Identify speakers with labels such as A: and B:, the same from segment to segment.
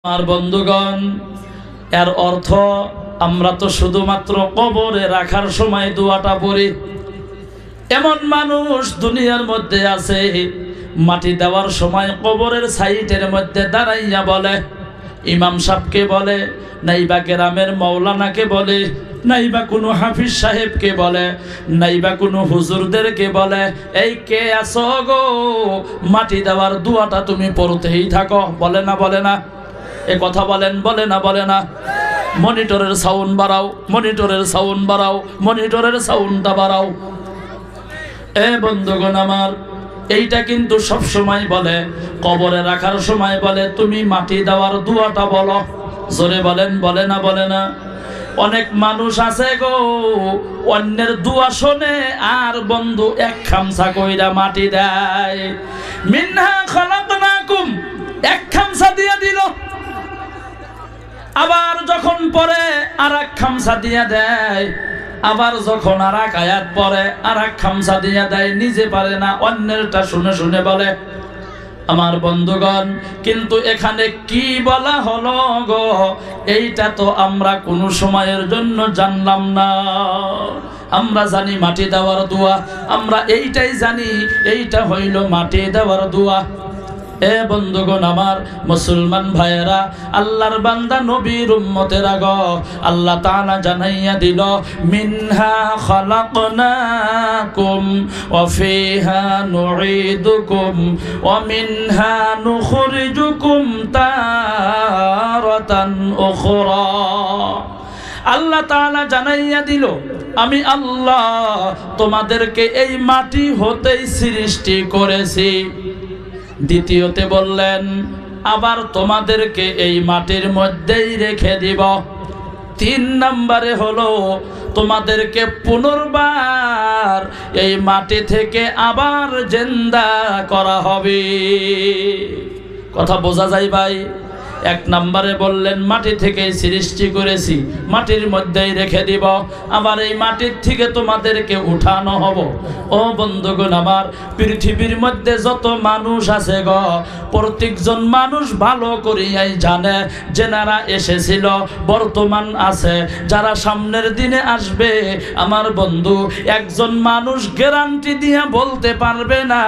A: আমার বন্ধুগণ, এর অর্থ আমরা তো শুধুমাত্র কবরে রাখার সময় দোয়াটা পড়ি। এমন মানুষ দুনিয়ার মধ্যে আছে, মাটি দেওয়ার সময় কবরের সাইটের মধ্যে দাঁড়াইয়া বলে, ইমাম সাহেবকে বলে, নাইবা গ্রামের মৌলানাকে বলে, নাইবা কোনো হাফিজ সাহেবকে বলে, নাইবা কোনো হুজুরদেরকে বলে, এই কে আছো গো, মাটি দেওয়ার দোয়াটা তুমি পড়তেই থাকো। বলে না বলে না? এ কথা বলেন, বলে না বলে না? মনিটরের সাউন্ড বাড়াও, মনিটরের সাউন্ড বাড়াও, মনিটরের সাউন্ডটা বাড়াও। এ বন্ধুগণ আমার, এইটা কিন্তু সব সময় বলে, কবরে রাখার সময় বলে তুমি মাটি দেওয়ার দোয়াটা বলো। জোরে বলেন, বলে না বলে না? অনেক মানুষ আছে গো, অন্যের দোয়া শোনে আর বন্ধু এক খামসা কইরা মাটি দেয়। মিনহা খালাকনাকুম, এক খামসা দিয়ে দিল, আবার যখন পরে আর এক খামসা দিয়ে দেয়, আবার যখন আর এক আয়াত পরে আর এক খামসা দিয়ে দেয়, নিজে পারে না, অন্যেরটা শুনে শুনে বলে। আমার বন্ধুগণ, কিন্তু এখানে কি বলা হলো গো, এইটা তো আমরা কোনো সময়ের জন্য জানলাম না। আমরা জানি মাটি দেওয়ার দোয়া, আমরা এইটাই জানি, এইটা হইল মাটি দেওয়ার দোয়া। এ বন্ধুগণ আমার, মুসলমান ভাইয়েরা, আল্লাহর বান্দা নবীর উম্মতেরা গো, আল্লাহ তাআলা জানাইয়া দিল, মিনহা খালাকনাকুম ওয়া ফিহা নুঈদুকুম ওয়া মিনহা নুখরিজুকুম তারাতান উখরা। আল্লাহ তাআলা জানাইয়া দিল, আমি আল্লাহ তোমাদেরকে এই মাটি হতেই সৃষ্টি করেছি। দ্বিতীয়তে বললেন, আবার তোমাদেরকে এই মাটির মধ্যেই রেখে দিব। 3 নম্বরে হলো, তোমাদেরকে পুনর্বার এই মাটি থেকে আবার জিন্দা করা হবে। কথা বোঝা যায় ভাই? 1 নম্বরে বললেন মাটি থেকে সৃষ্টি করেছি, মাটির মধ্যেই রেখে দিব, আবার এই মাটির থেকে তোমাদেরকে উঠানো হব। ও বন্ধুগণ আমার, পৃথিবীর মধ্যে যত মানুষ আছে গো, প্রত্যেকজন মানুষ ভালো করিয়াই জানে, যারা এসেছিল, বর্তমান আছে, যারা সামনের দিনে আসবে। আমার বন্ধু, একজন মানুষ গ্যারান্টি দিয়া বলতে পারবে না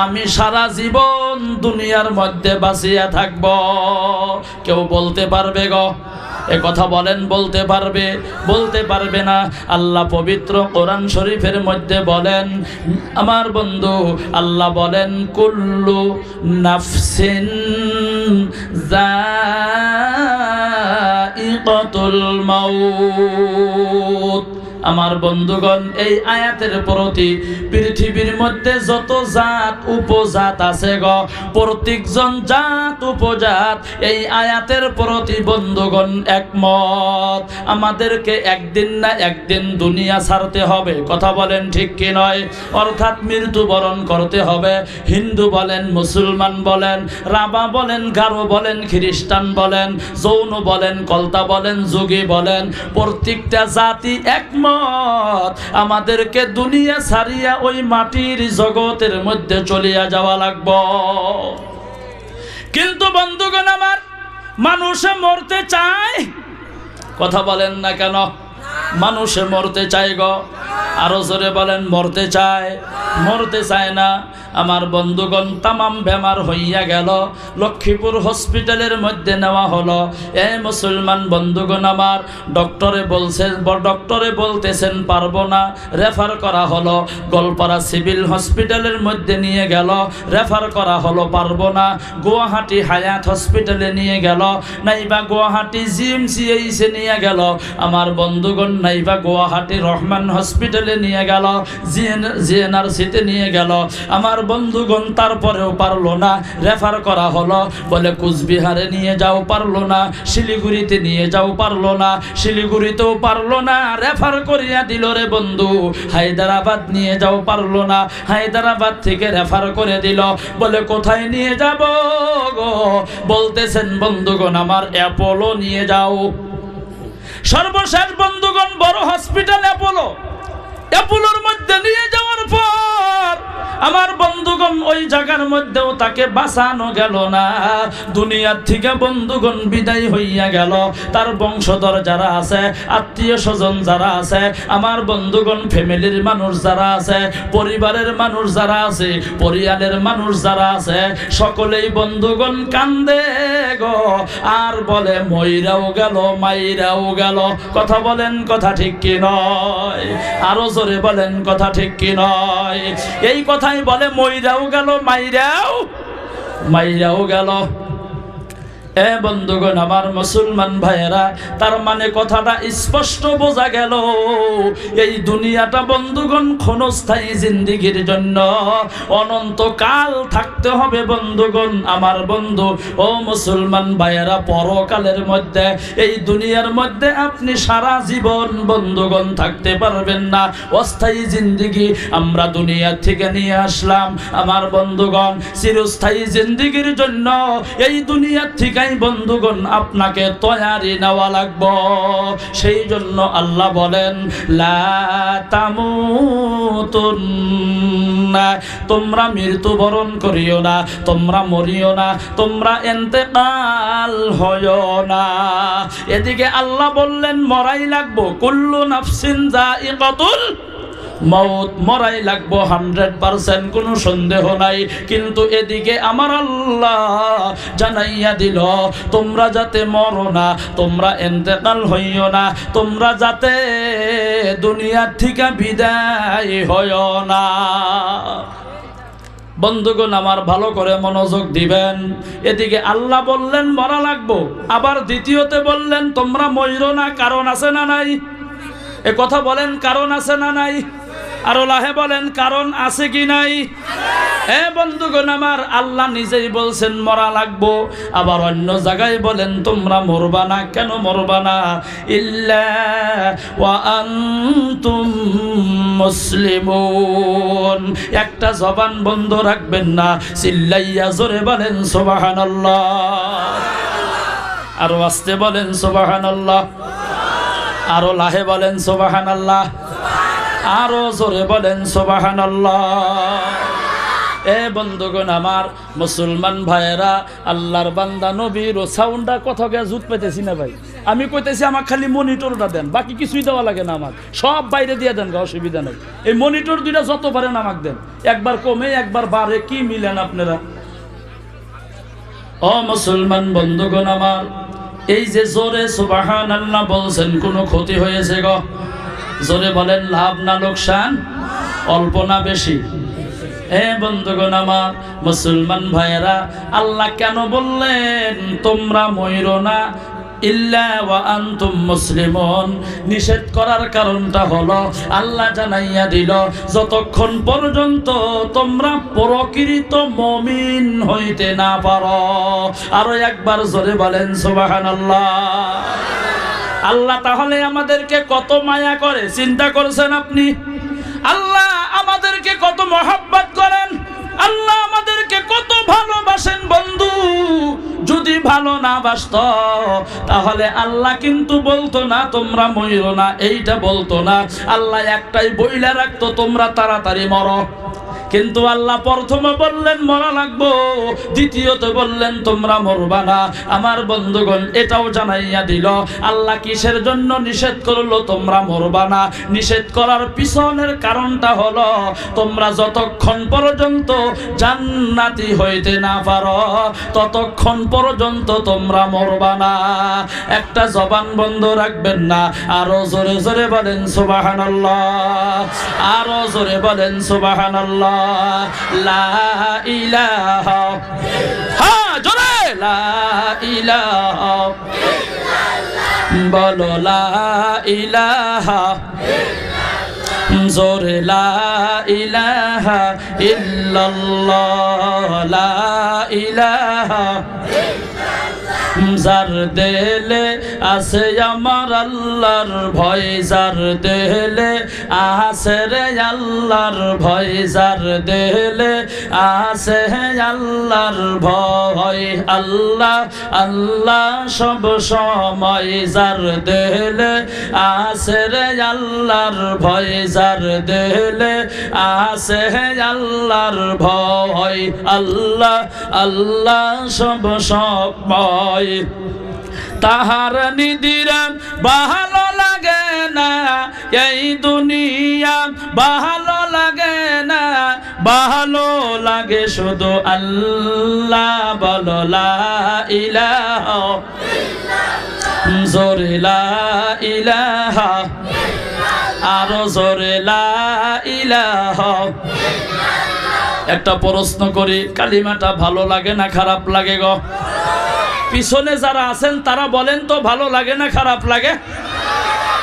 A: আমি সারা জীবন দুনিয়ার মধ্যে বাঁচিয়া থাকব। কেউ বলতে পারবে গো? এ কথা বলেন, বলতে পারবে? বলতে পারবে না। আল্লাহ পবিত্র কোরআন শরীফের মধ্যে বলেন, আমার বন্ধু, আল্লাহ বলেন, কুল্লু নাফসিন যায়িকাতুল মাউত। আমার বন্ধুগণ, এই আয়াতের প্রতি পৃথিবীর মধ্যে যত জাত উপজাত আছে গো, প্রত্যেকজন জাত উপজাত এই আয়াতের প্রতি বন্ধুগণ একমত। আমাদেরকে একদিন না একদিন দুনিয়া ছাড়তে হবে। কথা বলেন ঠিক কি নয়? অর্থাৎ মৃত্যুবরণ করতে হবে। হিন্দু বলেন, মুসলমান বলেন, রাভা বলেন, গারো বলেন, খ্রিস্টান বলেন, জৈন বলেন, কলতা বলেন, যোগী বলেন, প্রত্যেকটা জাতি একমত, আমাদেরকে দুনিয়া ছাড়িয়া ওই মাটির জগতের মধ্যে চলিয়া যাওয়া লাগবে। কিন্তু বন্ধুগণ আমার, মানুষে মরতে চায়। কথা বলেন না কেন? মানুষে মরতে চায় গো। আরো জোরে বলেন, মরতে চায়? মরতে চায় না। আমার বন্ধুগণ, তামাম বেমার হইয়া গেল, লক্ষ্মীপুর হসপিটালের মধ্যে নেওয়া হলো। এ মুসলমান বন্ধুগণ আমার, ডক্টরে বলতেছেন পারবো না, রেফার করা হলো। গোলপাড়া সিভিল হসপিটালের মধ্যে নিয়ে গেল, রেফার করা হলো, পারবো না। গুয়াহাটি হায়াত হসপিটালে নিয়ে গেল, নাইবা গুয়াহাটি জিএমসিএইচে নিয়ে গেল। আমার বন্ধুগণ, নাইবা গুয়াহাটি রহমান হসপিটালে নিয়ে গেল, জিএনআরসিতে নিয়ে গেল। আমার বন্ধুগণ, তারপরেও পারলো না, রেফার করা হলো। বলে কুচবিহারে নিয়ে যাও, পারলো না। শিলিগুড়িতে নিয়ে যাও, পারলো না। শিলিগুড়িতেও পারলো না, রেফার করিয়া দিল রে বন্ধু। হায়দ্রাবাদ নিয়ে যাও, পারলো না। হায়দ্রাবাদ থেকে রেফার করে দিল। বলে কোথায় নিয়ে যাব গো? বলতেছেন বন্ধুগণ আমার, অ্যাপোলো নিয়ে যাও। সর্বশেষ বন্ধুগণ, বড় হসপিটাল অ্যাপোলোর মধ্যে নিয়ে যাওয়ার পর আমার বন্ধুগণ ওই জায়গার মধ্যেও তাকে বাঁচানো গেল না, দুনিয়ার থেকে বন্ধুগণ বিদায় হইয়া গেল। তার বংশধর যারা আছে, আত্মীয় স্বজন যারা আছে, আমার বন্ধুগণ ফ্যামিলির মানুষ যারা আছে, পরিবারের মানুষ যারা আছে, পরিয়ালের মানুষ যারা আছে, সকলেই বন্ধুগণ কান্দে গো, আর বলে মইরাও গেল মাইরাও গেল। কথা বলেন, কথা ঠিক কি নয়? আরো জোরে বলেন, কথা ঠিক কি নয়? এই কথাই বলে মইরাও গেল মাইরাও গেল। এ বন্ধুগণ আমার মুসলমান ভাইয়েরা, তার মানে কথাটা স্পষ্ট বোঝা গেল, এই দুনিয়াটা বন্ধুগণ ক্ষণস্থায়ী জিন্দেগির জন্য অনন্তকাল থাকতে হবে বন্ধুগণ। আমার বন্ধু ও মুসলমান ভাইয়েরা, পরকালের মধ্যে এই দুনিয়ার মধ্যে আপনি সারা জীবন বন্ধুগণ থাকতে পারবেন না। অস্থায়ী জিন্দেগি আমরা দুনিয়া থেকে নিয়ে আসলাম আমার বন্ধুগণ, চিরস্থায়ী জিন্দেগির জন্য এই দুনিয়ার থেকে বন্ধুগণ আপনাকে তৈরি নেওয়া লাগবে। সেই জন্য আল্লাহ বলেন লা তামুতুন্না, তোমরা মৃত্যুবরণ করিও না, তোমরা মরিও না, তোমরা ইন্তেকাল হইও না। এদিকে আল্লাহ বললেন মরাই লাগবো, কুল্লু নাফসিন যায়িকাতুল মউত, মরাই লাগবো 100%, কোনো সন্দেহ নাই। কিন্তু এদিকে আমার আল্লাহ জানাইয়া দিল তোমরা যাতে মরো না, তোমরা ইন্তেকাল হইও না, তোমরা যাতে দুনিয়ার থেকে বিদায় হইও না। বন্ধুগণ আমার ভালো করে মনোযোগ দিবেন। এদিকে আল্লাহ বললেন মরা লাগবো, আবার দ্বিতীয়তে বললেন তোমরা মইরো না। কারণ আছে না নাই? এ কথা বলেন, কারণ আছে না নাই? আরো লাহে বলেন, কারণ আছে কি নাই? এ বন্ধুগণ আমার, আল্লাহ নিজেই বলছেন মরা লাগবো, আবার অন্য জায়গায় বলেন তোমরা মরবা না। কেন মরবা না? ইল্লা ওয়া আনতুম মুসলিমুন। একটা জবান বন্ধ রাখবেন না, চিল্লাইয়া জোরে বলেন সুবহানাল্লাহ। আরো আস্তে বলেন সুবহানাল্লাহ, আরো লাহে বলেন সুবহানাল্লাহ, আরো জোরে বলেন সুবহানাল্লাহ। এ বন্ধুগণ আমার মুসলমান ভাইয়েরা, আল্লাহর বান্দা নবীর সাউন্ডটা কথা গে জুত পেতেছি না ভাই। আমি কইতেছি আমাকে খালি মনিটরটা দেন, বাকি কিছুই দেওয়া লাগে না, আমার সব বাইরে দিয়ে দেন, অসুবিধা নেই। এই মনিটর দুইটা যত পারেন আমাকে দেন, একবার কমে একবার বাড়ে, কি মিলেন আপনারা? ও মুসলমান বন্ধুগণ আমার, এই যে জোরে সুবহানাল্লাহ বলছেন, কোনো ক্ষতি হয়েছে গো? জোরে বলেন, লাভ না লোকসান, অল্প না বেশি? হে বন্ধুগণ আমার মুসলমান ভাইয়েরা, আল্লাহ কেন বললেন তোমরা মইরো না ইল্লা ওয়া আনতুম মুসলিমুন? নিষেধ করার কারণটা হলো আল্লাহ জানাইয়া দিল যতক্ষণ পর্যন্ত তোমরা প্রকৃত মুমিন হইতে না পারো। আরো একবার জোরে বলেন সুবহানাল্লাহ। আল্লাহ তাহলে আমাদেরকে কত মায়া করে, চিন্তা করছেন আপনি? আল্লাহ আমাদেরকে কত মহব্বত করেন, আল্লাহ আমাদেরকে কত ভালোবাসেন বন্ধু। যদি ভালো না বাসত তাহলে আল্লাহ কিন্তু বলতো না তোমরা মইরো না, এইটা বলতো না। আল্লাহ একটাই বইলা রাখতো তোমরা তাড়াতাড়ি মরো। কিন্তু আল্লাহ প্রথমে বললেন মরা লাগবো, দ্বিতীয়ত বললেন তোমরা মরবা না। আমার বন্ধুগণ এটাও জানাইয়া দিল আল্লাহ কিসের জন্য নিষেধ করলো তোমরা মরবা না। নিষেধ করার পিছনের কারণটা হলো তোমরা যতক্ষণ পর্যন্ত জান্নাতি হইতে না পারো ততক্ষণ পর্যন্ত তোমরা মরবা না। একটা জবান বন্ধ রাখবেন না। আরো জোরে জোরে বলেন সুবহানাল্লাহ, আরো জোরে বলেন সুবহানাল্লাহ। লা ইলাহা, হ্যাঁ জোরে, লা ইলাহা বলো, লা ইলাহা জোরে, লা ইলাহা ইল্লাল্লাহ, লা ইলাহা যার দেলে আছে আমার আল্লাহর ভয়, যার দেলে আছে রে আল্লাহর ভয়, যার দেলে আছে আল্লাহর ভয়। আল্লাহ আল্লাহ সব সময়, যার দেলে আছে রে আল্লাহর ভয়, যার দেলে আছে আল্লাহর ভয়। আল্লাহ আল্লাহ সব সময়, তাহার নিদিরা ভালো লাগে না এই দুনিয়া, ভালো লাগে না, ভালো লাগে শুধু আল্লাহ। বলো লা ইলাহা ইল্লাল্লাহ, জোরে লা ইলাহা, আরো জোরে লা ইলাহা। একটা প্রশ্ন করি, কালিমাটা ভালো লাগে না খারাপ লাগে গো? পিছনে যারা আছেন তারা বলেন তো, ভালো লাগে না খারাপ লাগে?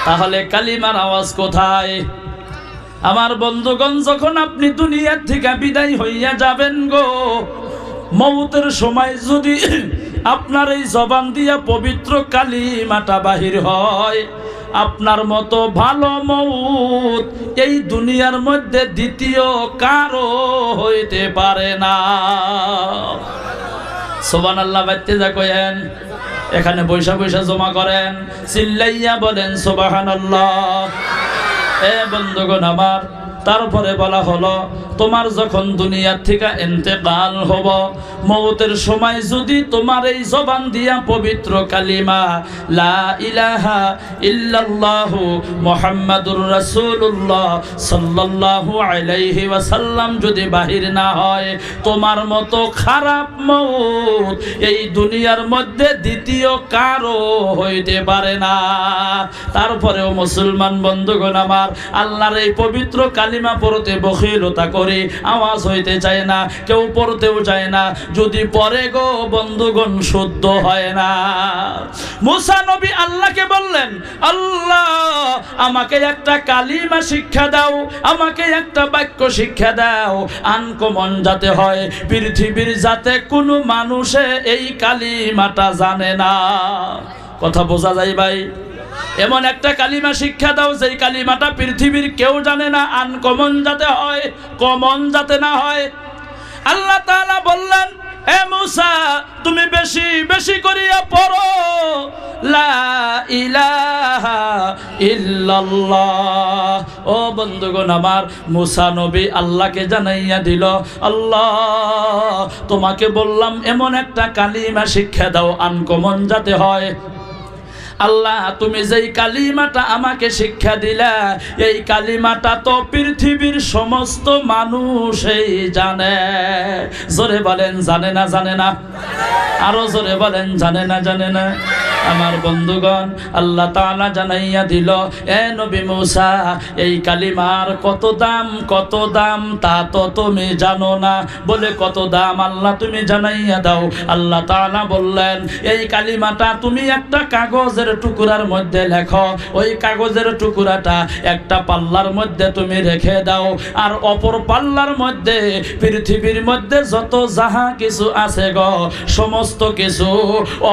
A: তাহলে কালিমার আওয়াজ কোথায়? আমার বন্ধুগণ, যখন আপনি দুনিয়ার থেকে বিদায় হইয়া যাবেন গো, মৌতের সময় যদি আপনার এই জবান দিয়া পবিত্র কালিমাটা বাহির হয়, আপনার মতো ভালো মৌত এই দুনিয়ার মধ্যে দ্বিতীয় কারো হইতে পারে না। সুবহানাল্লাহ বাইতে যা কয়েন, এখানে বৈশা বৈশা জমা করেন, চিল্লাইয়া বলেন সুবহানাল্লাহ। এ বন্ধুগণ আমার, তারপরে বলা হলো তোমার যখন দুনিয়ার থেকে ইন্তেকাল হব, মৌতের সময় যদি তোমার এই জবান দিয়া পবিত্র কালিমা লা ইলাহা ইল্লাল্লাহু মুহাম্মাদুর রাসূলুল্লাহ সাল্লাল্লাহু আলাইহি ওয়াসাল্লাম যদি বাহির না হয়, তোমার মতো খারাপ মৌত এই দুনিয়ার মধ্যে দ্বিতীয় কারো হইতে পারে না। তারপরেও মুসলমান বন্ধুগণ আমার, আল্লাহর এই পবিত্র কালিমা পড়তে বখিলতা করে আওয়াজ হইতে চায় না, কেউ পড়তেও চায় না। যদি পড়ে গো বন্ধুগণ, শুদ্ধ হয় না। মুসা নবী আল্লাহকে বললেন, আল্লাহ আমাকে একটা কালিমা শিক্ষা দাও, আমাকে একটা বাক্য শিক্ষা দাও, আনকমন যাতে হয়, পৃথিবীর যাতে কোনো মানুষে এই কালিমাটা জানে না। কথা বোঝা যায় ভাই? এমন একটা কালিমা শিক্ষা দাও যেই কালিমাটা পৃথিবীর কেউ জানে না, আনকমন যাতে হয়, কমন যাতে না হয়। আল্লাহ তাআলা বললেন, এ মুসা তুমি বেশি বেশি করিয়া পড়ো লা ইলাহা ইল্লাল্লাহ। ও বন্ধুগণ আমার, মুসা নবী আল্লাহকে জানাইয়া দিল, আল্লাহ তোমাকে বললাম এমন একটা কালিমা শিক্ষা দাও, আনকমন যাতে হয়। আল্লাহ তুমি যেই কালিমাটা আমাকে শিক্ষা দিলা, এই কালিমাটা তো পৃথিবীর সমস্ত মানুষই জানে। জোরে বলেন জানে না জানে না? আরো জোরে বলেন জানে না জানে না? আমার বন্ধুগণ, আল্লাহ তাআলা জানাইয়া দিল, এ নবী মুসা এই কালিমার কত দাম তা তো তুমি জানো না। বলে কত দাম আল্লাহ তুমি জানাইয়া দাও। আল্লাহ তাআলা বললেন, এই কালিমাটা তুমি একটা কাগজের টুকরার মধ্যে লেখো, ওই কাগজের টুকরাটা একটা পাল্লার মধ্যে তুমি রেখে দাও, আর অপর পাল্লার মধ্যে পৃথিবীর মধ্যে যত যাহা কিছু আছে গো, সমস্ত কিছু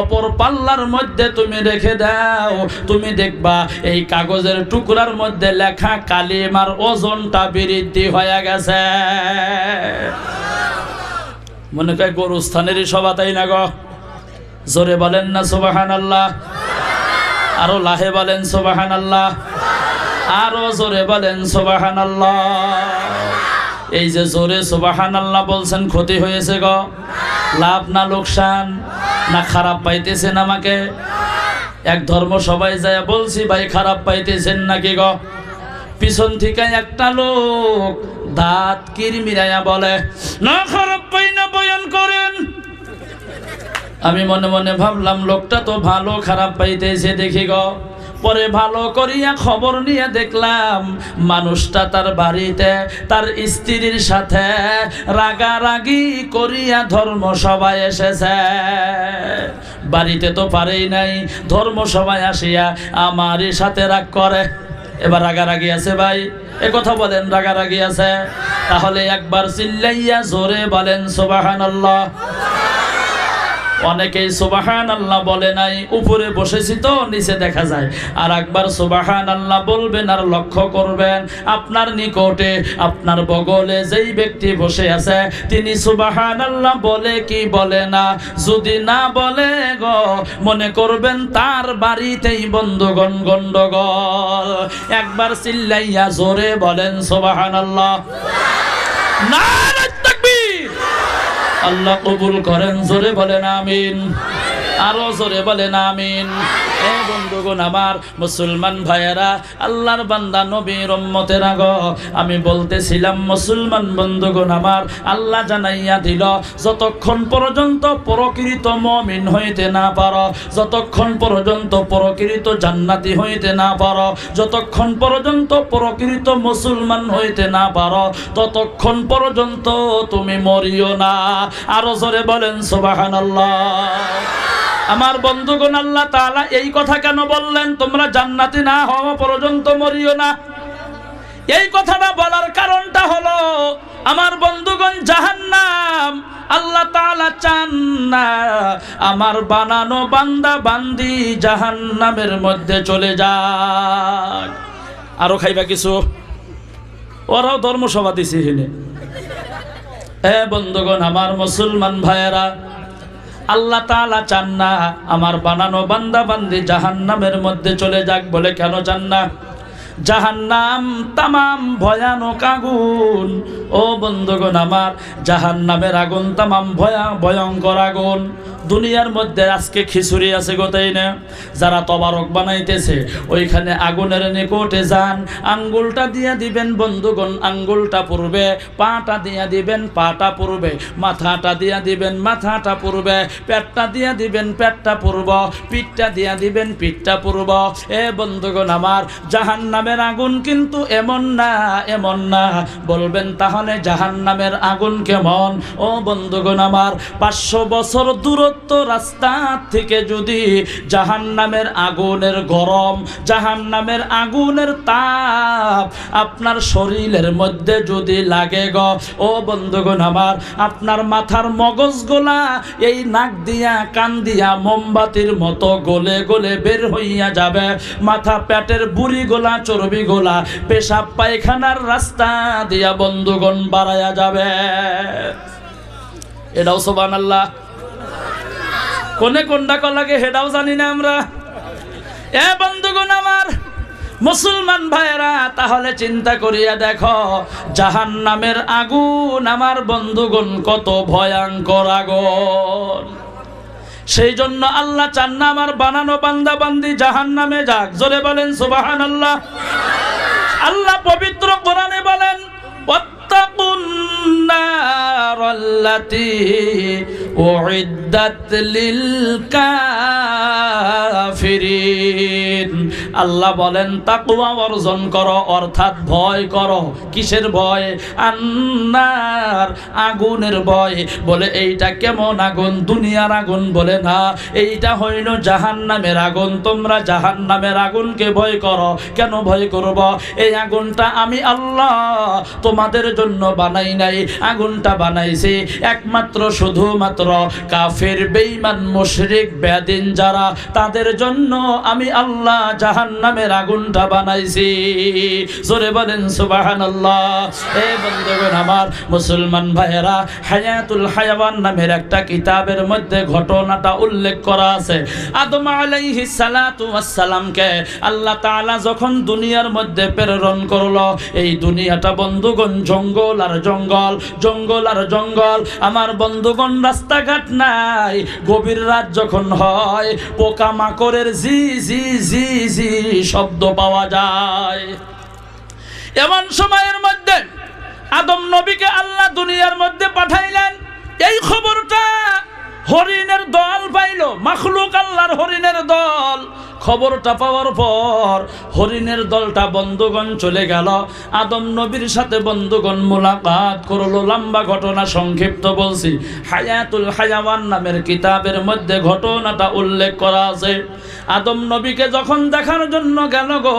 A: অপর পাল্লার মধ্যে তুমি রেখে দাও। তুমি দেখবা এই কাগজের টুকরার মধ্যে লেখা কালিমার ওজনটা বৃদ্ধি হয়ে গেছে। মনে কয় গরুস্থানেরই সভা, তাই না গো? জোরে বলেন না সুবহানাল্লাহ? আরো লাহে বলেন সুবহানাল্লাহ, আরো জোরে বলেন সুবহানাল্লাহ। এই যে জোরে সুবহানাল্লাহ বলছেন, ক্ষতি হয়েছে গো? লাভ না লোকসান? না খারাপ পাইতেছেন আমাকে? এক ধর্ম সবাই যায় বলছি, ভাই খারাপ পাইতেছেন নাকি গো? পিছন থেকে একটা লোক দাঁত কিরমিরাইয়া বলে, না খারাপ পাই না, বয়ান করেন। আমি মনে মনে ভাবলাম লোকটা তো ভালো, খারাপ পাইতেছে দেখি গো। পরে ভালো করিয়া খবর নিয়ে দেখলাম মানুষটা তার বাড়িতে তার স্ত্রীর সাথে রাগারাগি করিয়া ধর্মসভায় এসেছে। বাড়িতে তো পারেই নাই, ধর্মসভায় আসিয়া আমারই সাথে রাগ করে। এবার রাগারাগি আছে ভাই? এ কথা বলেন, রাগারাগি আছে? তাহলে একবার চিল্লাইয়া জোরে বলেন সুবহানাল্লাহ। অনেকেই সুবহানাল্লাহ বলে নাই, উপরে বসেছি তো নিচে দেখা যায়। আর একবার সুবহানাল্লাহ বলবেন আর লক্ষ্য করবেন আপনার নিকটে আপনার বগলে যেই ব্যক্তি বসে আছে তিনি সুবহানাল্লাহ বলে কি বলে না। যদি না বলে গো মনে করবেন তার বাড়িতেই বন্ধুগণ গন্ডগোল। একবার চিল্লাইয়া জোরে বলেন সুবহানাল্লাহ। নারে তাকবীর। আল্লাহ কবুল করেন, জোরে বলেন আমিন, আরো জোরে বলেন আমিন। এ বন্ধুগণ আমার, মুসলমান ভাইয়েরা, আল্লাহর বান্দা নবীর উম্মতেরা গো, আমি বলতেছিলাম মুসলমান বন্ধুগণ আমার, আল্লাহ জানাইয়া দিল যতক্ষণ পর্যন্ত প্রকৃত মুমিন হইতে না পারো, যতক্ষণ পর্যন্ত প্রকৃত জান্নাতি হইতে না পারো, যতক্ষণ পর্যন্ত প্রকৃত মুসলমান হইতে না পারো, ততক্ষণ পর্যন্ত তুমি মরিও না। আরো জোরে বলেন সুবহানাল্লাহ। আমার বন্ধুগণ, আল্লাহ তাআলা এই কথা কেন বললেন তোমরা জান্নাতি না হওয়া পর্যন্ত মরিও না? এই কথাটা বলার কারণটা হলো আমার বন্ধুগণ, জাহান্নাম আল্লাহ তাআলা চান না আমার বানানো বান্দা বান্দি জাহান্নামের মধ্যে চলে যায়। আরো খাইবা কিছু? ওরাও ধর্মসভা দিছে এখানে। হে বন্ধুগণ আমার, মুসলমান ভাইয়েরা, আল্লাহ তাআলা চান না আমার বানানো বান্দা বান্দি জাহান্নামের মধ্যে চলে যাক। বলে কেন চান না? জাহান্নাম তামাম ভয়ানক আগুন। ও বন্ধুগণ আমার, জাহান্নামের আগুন তামাম ভয়ঙ্কর আগুন। দুনিয়ার মধ্যে আজকে খিচুড়ি আছে গোটাই না, যারা তবারক বানাইতেছে ওইখানে আগুনের নিকটে যান, আঙ্গুলটা দিয়া দিবেন বন্ধুগণ, আঙ্গুলটা পূর্বে, পাটা দিয়া দিবেন, পাটা পূর্বে, মাথাটা দিয়া দিবেন, মাথাটা পূর্বে, পেটটা দিয়া দিবেন, পেটটা পূর্ব, পিঠটা দিয়া দিবেন, পিঠটা পূর্ব। এ বন্ধুগণ আমার, জাহান্নামের আগুন কিন্তু এমন না, এমন না। বলবেন তাহলে জাহান্নামের আগুন কেমন? ও বন্ধুগণ আমার, 500 বছর দূরত্ব রাস্তা থেকে যদি জাহান্নামের আগুনের গরম, জাহান্নামের আগুনের তাপ আপনার শরীরের মধ্যে যদি লাগে গো, ও বন্ধুগণ আমার, আপনার মাথার মগজগুলা এই নাক দিয়া কান দিয়া মোমবাতির মতো গলে গলে বের হইয়া যাবে। মাথা পেটের বুড়িগুলা চর্বিগুলা পেশাব পায়খানার রাস্তা দিয়া বন্ধুগণ বাড়ায়া যাবে। এটাও সুবহানাল্লাহ। কোনে কোনটা লাগে সেটাও জানি না আমরা। এ বন্ধুগণ আমার, মুসলমান ভাইয়েরা, তাহলে চিন্তা করিয়া দেখো জাহান্নামের আগুন আমার বন্ধুগণ কত ভয়ঙ্কর আগুন। সেই জন্য আল্লাহ চান না আমার বানানো বান্দা বান্দি জাহান্নামে যাক। জোরে বলেন সুবহানাল্লাহ। আল্লাহ পবিত্র কোরআনে বলেন, ওয়াত্তাকুন নারাল্লাতী উইদ্দাত লিল কাফিরিন। আল্লাহ বলেন তাকওয়া অর্জন করো, অর্থাৎ ভয় করো। কিসের ভয়? আন্নার, আগুনের ভয়। বলে এইটা কেমন আগুন? দুনিয়ার আগুন? বলে না, এইটা হইল জাহান্নামের আগুন। তোমরা জাহান্নামের আগুনকে ভয় করো। কেন ভয় করব? এই আগুনটা আমি আল্লাহ তোমাদের জন্য বানাই নাই। আগুনটা বানাইছি একমাত্র শুধুমাত্র কাফের, বেঈমান, মুশরিক, বেদিন যারা, তাদের জন্য আমি আল্লাহ জাহান্নামের আগুনটা বানাইছি। জোরে বলেন সুবহানাল্লাহ। এ বন্ধুগণ আমার, মুসলমান ভাইয়েরা, হায়াতুল হায়াওয়ান নামের একটা কিতাবের মধ্যে ঘটনাটা উল্লেখ করা আছে। আদম আলাইহিস সালাতু ওয়াস সালামকে আল্লাহ তাআলা যখন দুনিয়ার মধ্যে প্রেরণ করলো, এই দুনিয়াটা বন্ধুগণ জঙ্গল আর জঙ্গল, জঙ্গল আর জঙ্গল। আমার বন্ধুগণ রাস্তাঘাট নাই। গভীর রাত যখন হয় পোকা মাকড়ের জি জি জি জি শব্দ পাওয়া যায়। এমন সময়ের মধ্যে আদম নবীকে আল্লাহ দুনিয়ার মধ্যে পাঠাইলেন। এই খবরটা হরিণের দল পাইল, মাখলুক আল্লাহর হরিণের দল। খবরটা পাওয়ার পর হরিণের দলটা বন্ধুগণ চলে গেল, আদম নবীর সাথে বন্ধুগণ মোলাকাত করলো। লম্বা ঘটনা, সংক্ষিপ্ত বলছি। হায়াতুল হায়াওয়ান নামের কিতাবের মধ্যে ঘটনাটা উল্লেখ করা আছে। আদম নবীকে যখন দেখার জন্য গেল গো,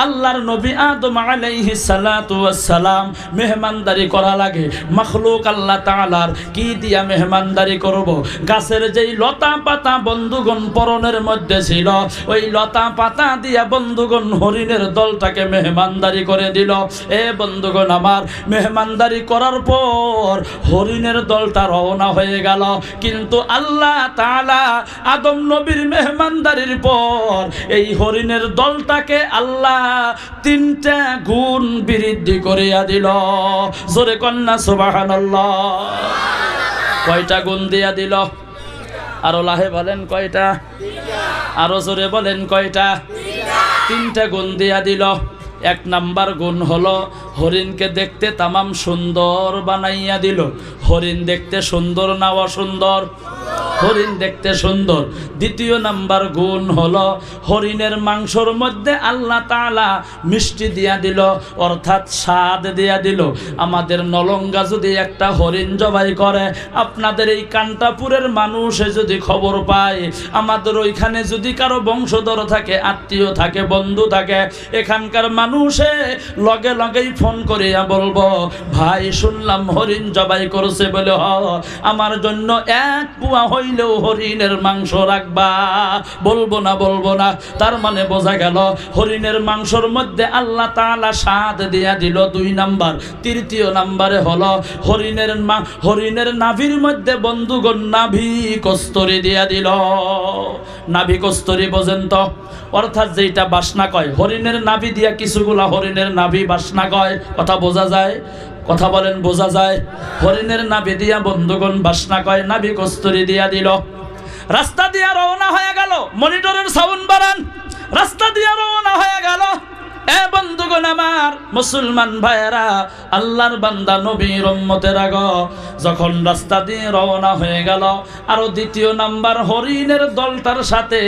A: আল্লাহর নবী আদম আলাইহিস সালাতু ওয়াস সালাম মেহমানদারি করা লাগে। মাখলুক আল্লাহ তাআলার কি দিয়া মেহমানদারি করব? গাছের যেই লতা পাতা বন্ধুগণ পরনের মধ্যে ছিল, ওই লতা পাতা দিয়া বন্ধুগণ হরিণের দলটাকে মেহমানদারি করে দিল। এ বন্ধুগণ আমার, মেহমানদারি করার পর হরিণের দলটা রওনা হয়ে গেল। কিন্তু আল্লাহ তাআলা আদম নবীর মেহমানদারির পর এই হরিণের দলটাকে আল্লাহ 3টা গুণ বৃদ্ধি করিয়া দিল। জোরে কন্যা সুবহানাল্লাহ। কয়টা গুণ দিয়া দিল? আরো লাহে বলেন কয়টা? আরো জোরে বলেন কয়টা? 3টা গুণ দিয়া দিল। 1 নাম্বার গুণ হলো হরিণকে দেখতে তামাম সুন্দর বানাইয়া দিল। হরিণ দেখতে সুন্দর না অসুন্দর? হরিণ দেখতে সুন্দর। 2য় নাম্বার গুণ হলো হরিণের মাংসর মধ্যে আল্লাহ তাআলা মিষ্টি দিয়া দিল, অর্থাৎ স্বাদ দিয়া দিল। আমাদের নলঙ্গা যদি একটা হরিণ জবাই করে, আপনাদের এই কান্টাপুরের মানুষে যদি খবর পায়, আমাদের ওইখানে যদি কারো বংশধর থাকে, আত্মীয় থাকে, বন্ধু থাকে, এখানকার মানুষে লগে লগেই ফোন করিয়া বলবো, ভাই শুনলাম হরিণ জবাই করছে বলে, আমার জন্য 1 পুয়া হইলেও হরিণের মাংস রাখবা। বলবো না, বলবো না। তার মানে বোঝা গেল হরিণের মাংসর মধ্যে আল্লাহ তাআলা স্বাদ দিয়া দিল। 2 নাম্বার। 3য় নাম্বারে হলো হরিণের নাভির মধ্যে বন্ধুগণ নাভি কস্তরি দিয়া দিল। নাভি কস্তরি বোঝেন তো? অর্থাৎ যেটা বাসনা কয়, হরিণের নাভি দিয়া কিছুগুলা হরিণের নাভি বাসনা কয়। কথা বোঝা যায়? কথা বলেন, বোঝা যায়? হরিণের নাভি দিয়া বন্ধুগণ বাসনা কয়, নাভি কস্তরি দিয়া দিল। রাস্তা দিয়া রওনা হয়ে গেল। মনিটরের সাউন্ড বাড়ান। রাস্তা দিয়া রওনা হয়ে গেল। এ বন্ধুগণ আমার, মুসলমান ভাইয়েরা, আল্লাহর বান্দা নবীর উম্মতেরা গো, যখন রাস্তা দিয়ে রওনা হয়ে গেল, আরো 2য় নাম্বার হরিণের দলটার সাথে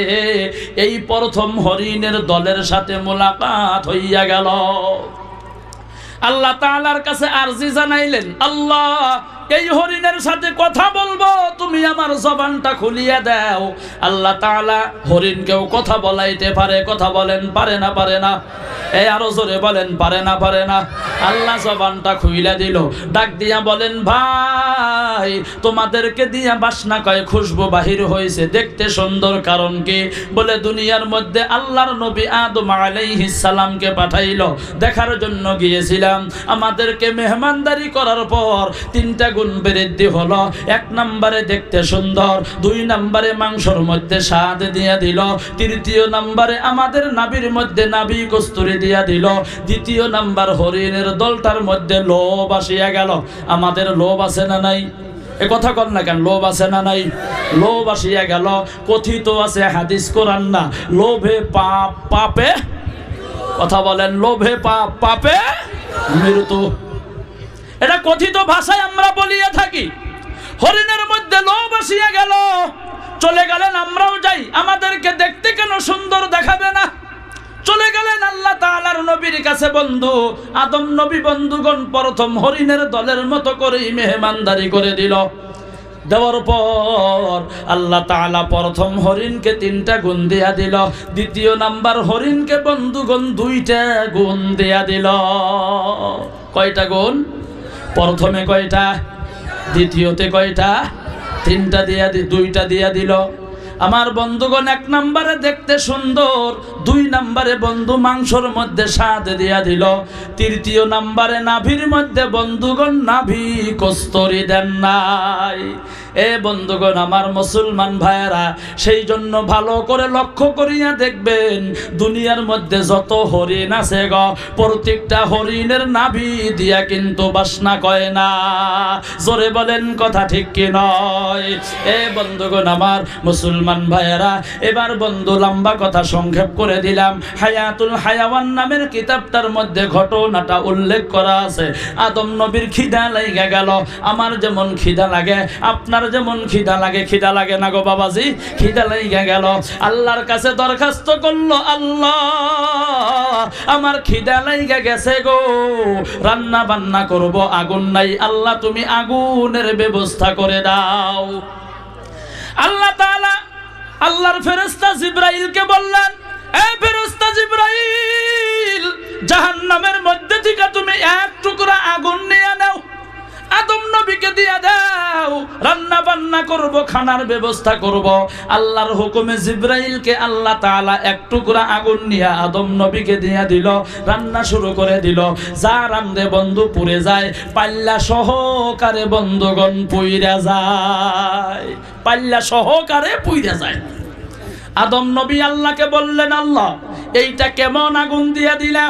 A: এই প্রথম হরিণের দলের সাথে মোলাকাত হইয়া গেল। আল্লাহ তাআলার কাছে আরজি জানাইলেন, আল্লাহ এই হরিণের সাথে কথা বলবো, তুমি আমার জবানটা খুলিয়া দাও। আল্লাহ তাআলা হরিণকেও কথা বলাইতে পারে। কথা বলেন, পারে না? পারে না? এই আরো জোরে বলেন, পারে না? পারে না? আল্লাহ জবানটা খুইলা দিল। ডাক দিয়া বলেন, ভাই তোমাদেরকে দিয়া বাসনা কয় খুশবু বাহির হয়েছে, দেখতে সুন্দর। কারণ কি? বলে দুনিয়ার মধ্যে আল্লাহর নবী আদম আলাইহিস সালামকে পাঠাইলো দেখার জন্য গিয়েছিলাম। আমাদেরকে মেহমানদারি করার পর 3টা গুণ বৃদ্ধি হলো। 1 নম্বরে দেখতে সুন্দর, 2 নম্বরে মাংসর মধ্যে স্বাদ দিয়া দিল, 3য় নম্বরে আমাদের নাভির মধ্যে নাভি কস্তুরি দিয়া দিল, 2য় নম্বর হরিণের দলটার মধ্যে লোভ আসিয়া গেল। আমাদের লোভ আছে না নাই? এ কথা কর না কেন? লোভ আছে না নাই? লোভ আসিয়া গেল। কথিত আছে, হাদিস কোরআন না, লোভে পাপ, পাপে, কথা বলেন, লোভে পাপ, পাপে মৃত্যু। এটা কথিত ভাষায় আমরা বলিয়া থাকি। হরিণের মধ্যে লোভ আসিয়া গেল, চলে গেলেন। আমরাও যাই, আমাদেরকে দেখতে কেন সুন্দর দেখাবে না? চলে গেলেন আল্লাহ তাআলার নবীর কাছে। বন্ধু আদম নবী বন্ধুগণ প্রথম হরিণের দলের মতো করেই মেহমানদারি করে দিল। দেওয়ার পর আল্লাহ তাআলা প্রথম হরিণকে 3টা গুণ দিয়া দিল, 2য় নাম্বার হরিণকে বন্ধুগণ 2টা গুণ দিয়া দিল। কয়টা গুণ? প্রথমে কয়টা? দ্বিতীয়তে কয়টা? 3টা দিয়া 2টা দিয়া দিল। আমার বন্ধুগণ 1 নম্বরে দেখতে সুন্দর, 2 নম্বরে বন্ধু মাংসর মধ্যে স্বাদ দিয়া দিল, 3য় নম্বরে নাভির মধ্যে বন্ধুগণ নাভি কস্তুরি দেন নাই। এ বন্ধুগণ আমার মুসলমান ভাইয়েরা, সেই জন্য ভালো করে লক্ষ্য করিয়া দেখবেন, দুনিয়ার মধ্যে যত হরিণ আছে গো, প্রত্যেকটা হরিণের নাভি দিয়া কিন্তু বাসনা কয় না। জোরে বলেন, কথা ঠিক কি নয়? এ বন্ধুগণ আমার মুসলমান ভাইয়েরা, এবার বন্ধু লম্বা কথা সংক্ষেপ করে দিলাম। হায়াতুল হায়াওয়ান নামের কিতাবটার মধ্যে ঘটনাটা উল্লেখ করা আছে। আদম নবীর খিদা লাগা গেল। আমার যেমন খিদা লাগে, আপনার যেমন খিদা লাগে। খিদা লাগে না গো বাবাজি? খিদা লাগা গেল, আল্লাহর কাছে দরখাস্ত করলো, আল্লাহ আমার খিদা লাগা গেছে গো, রান্না বান্না করব, আগুন নাই, আল্লাহ তুমি আগুনের ব্যবস্থা করে দাও। আল্লাহ তাআলা আল্লাহর ফেরেশতা জিবরাইলকে বললেন, এ ফেরেশতা জিবরাইল, জাহান্নামের মধ্যে থেকে তুমি এক টুকরা আগুন নিয়ে নাও, আদম নবীকে দিয়ে দাও, রান্না বান্না করব, খানার ব্যবস্থা করব। আল্লাহর হুকুমে জিবরাইলকে আল্লাহ তাআলা এক টুকরা আগুন নিয়ে আদম নবীকে দিয়ে দিল, রান্না শুরু করে দিল। যা রান্ধে বন্ধু পুড়ে যায়, পাল্লা সহকারে বন্ধুগণ পুইরা যায়, পাল্লা সহকারে পুইরা যায়। আদম নবী আল্লাহকে বললেন, আল্লাহ এইটা কেমন আগুন দিয়া দিলা,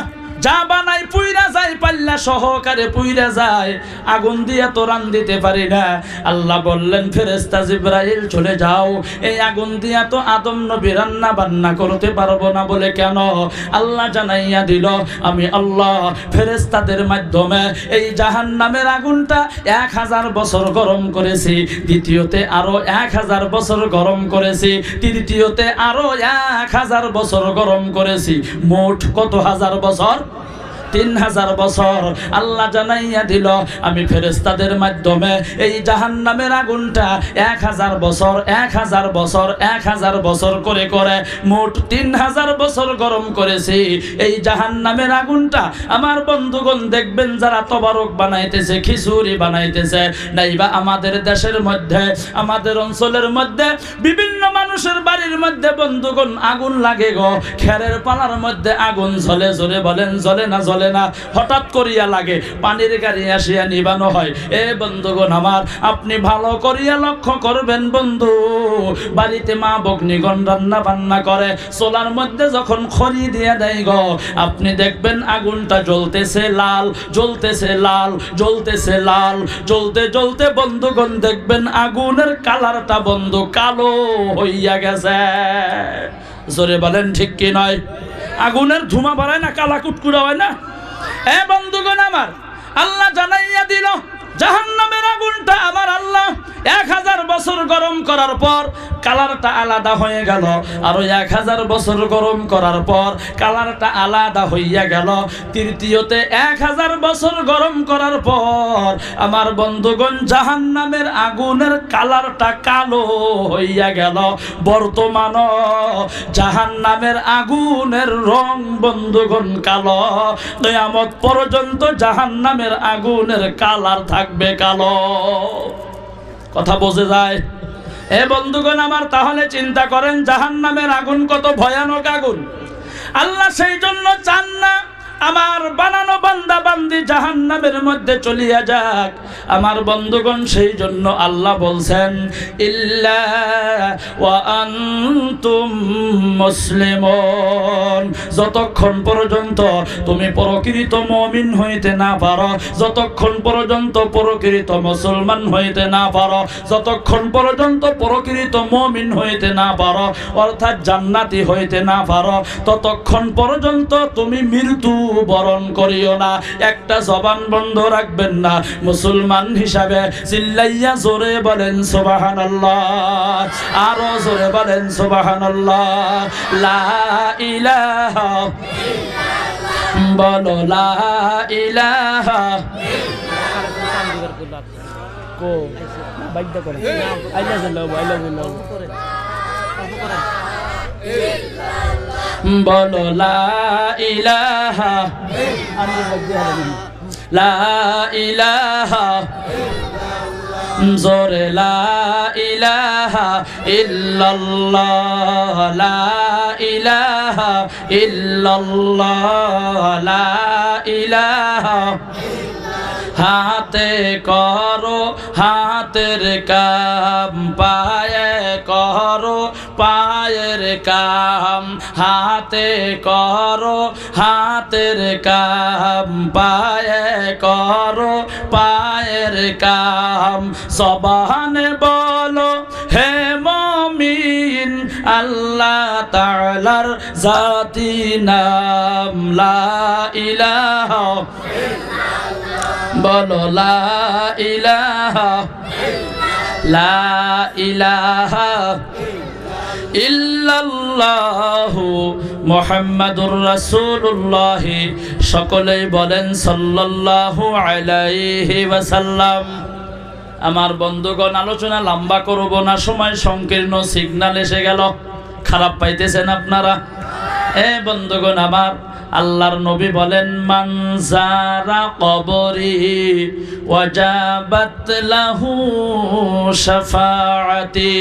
A: যা বানাই পুইরা যায়, পাল্লা সহকারে পুইরা যায়, আগুন দিয়া তো রান দিতে পারি না। আল্লাহ বললেন, ফেরেশতা জিবরাইল চলে যাও, এই আগুন দিয়া তো আদম নবী রান্না বান্না করতে পারবো না। বলে কেন? আল্লাহ জানাইয়া দিল, আমি আল্লাহ ফেরেশতাদের মাধ্যমে এই জাহান্নামের আগুনটা 1000 বছর গরম করেছি, দ্বিতীয়তে আরো 1000 বছর গরম করেছি, তৃতীয়তে আরো 1000 বছর গরম করেছি। মোট কত হাজার বছর? 3000 বছর। আল্লাহ জানাইয়া দিল, আমি ফেরেশতাদের মাধ্যমে এই জাহান্নামের আগুনটা 1000 বছর 1000 বছর 1000 বছর করে করে মোট 3000 বছর গরম করেছি এই জাহান্নামের আগুনটা। আমার বন্ধুগণ দেখবেন, যারা তবারক বানাইতেছে, খিচুড়ি বানাইতেছে, নাইবা আমাদের দেশের মধ্যে, আমাদের অঞ্চলের মধ্যে বিভিন্ন মানুষের বাড়ির মধ্যে বন্ধুগণ আগুন লাগে গো, খেরের পালার মধ্যে আগুন জ্বলে, জোরে বলেন জ্বলে না জ্বলে না? হঠাৎ করিয়া লাগে, পানির গাড়ি আসিয়া নিবানো হয়। এ বন্ধুগণ আমার, আপনি ভালো করিয়া লক্ষ্য করবেন বন্ধু, বাড়িতে মা বগ্নিগণ রান্না বান্না করে, চোলার মধ্যে যখন খড়ি দিয়ে দেয় গো, আপনি দেখবেন আগুনটা জ্বলতেছে লাল, জ্বলতেছে লাল, জ্বলতেছে লাল, জ্বলতে জ্বলতে বন্ধুগণ দেখবেন আগুনের কালারটা বন্ধু কালো হইয়া গেছে। জোরে বলেন ঠিক কি নয়? আগুনের ধুমা বাড়ায় না, কালা কুটকুড়া হয় না? এ বন্ধুগণ আমার, আল্লাহ জানাইয়া দিল, জাহান্নামের আগুনটা আমার আল্লাহ 1000 বছর গরম করার পর কালারটা আলাদা হয়ে গেল, আরো 1000 বছর গরম করার পর কালারটা আলাদা হইয়া গেল, তৃতীয়তে 1000 বছর গরম করার পর আমার বন্ধুগণ জাহান্নামের আগুনের কালারটা কালো হইয়া গেল। বর্তমান জাহান্নামের আগুনের রং বন্ধুগণ কালো, কিয়ামত পর্যন্ত জাহান্নামের আগুনের কালার থাকবে কালো। কথা বোঝা যায়? এ বন্ধুগণ আমার, তাহলে চিন্তা করেন জাহান্নামের আগুন কত ভয়ানক আগুন। আল্লাহ সেই জন্য চান না আমার বানানো বান্দা বান্দি জাহান্নামের মধ্যে চলিয়া যাক। আমার বন্ধুগণ সেই জন্য আল্লাহ বলছেন, ইল্লা ওয়া আনতুম মুসলিমুন, যতক্ষণ পর্যন্ত তুমি প্রকৃত মুমিন হইতে না পারো, যতক্ষণ পর্যন্ত প্রকৃত মুসলমান হইতে না পারো, যতক্ষণ পর্যন্ত প্রকৃত মুমিন হইতে না পারো, অর্থাৎ জান্নাতি হইতে না পারো, ততক্ষণ পর্যন্ত তুমি মৃত্যু বরণ করিও না। একটা জবান বন্ধ রাখবেন না। মুসলমান হিসাবে চিল্লাইয়া জোরে বলেন সুবহানাল্লাহ, আরো জোরে বলেন সুবহানাল্লাহ। লা ইলাহা ইল্লাল্লাহ, বলো লা ইলাহা কো বাইদা করে আইলা জাল্লাহ আইলা জাল্লাহ বলো লা ইলাহা লা ইলাহা জোরে লা ইলাহা ইল্লাল্লাহ, লা ইলাহা ইল্লাল্লাহ, লা ইলাহা। হাতে করো হাতের কাম, পায়ে করো পায়ের কাম, হাতে করো হাতের কাম, পায়ে করো পায়ের কাম। জবানে বলো হে মুমিন আল্লাহ তাআলার জাতি নাম, লা ইলাহা বলো লা ইলাহা লা ইলাহা ইল্লাল্লাহু মুহাম্মাদুর রাসূলুল্লাহ। সকলেই বলেন সাল্লাল্লাহু আলাইহি ওয়াসাল্লাম। আমার বন্ধুগণ, আলোচনা লম্বা করব না, সময় সংকীর্ণ, সিগন্যাল এসে গেল। খারাপ পাইতেছেন আপনারা? বন্ধুগণ আমার, আল্লাহর নবী বলেন, মান যারা কবরি ওয়াজাবাত লাহু শাফাআতি।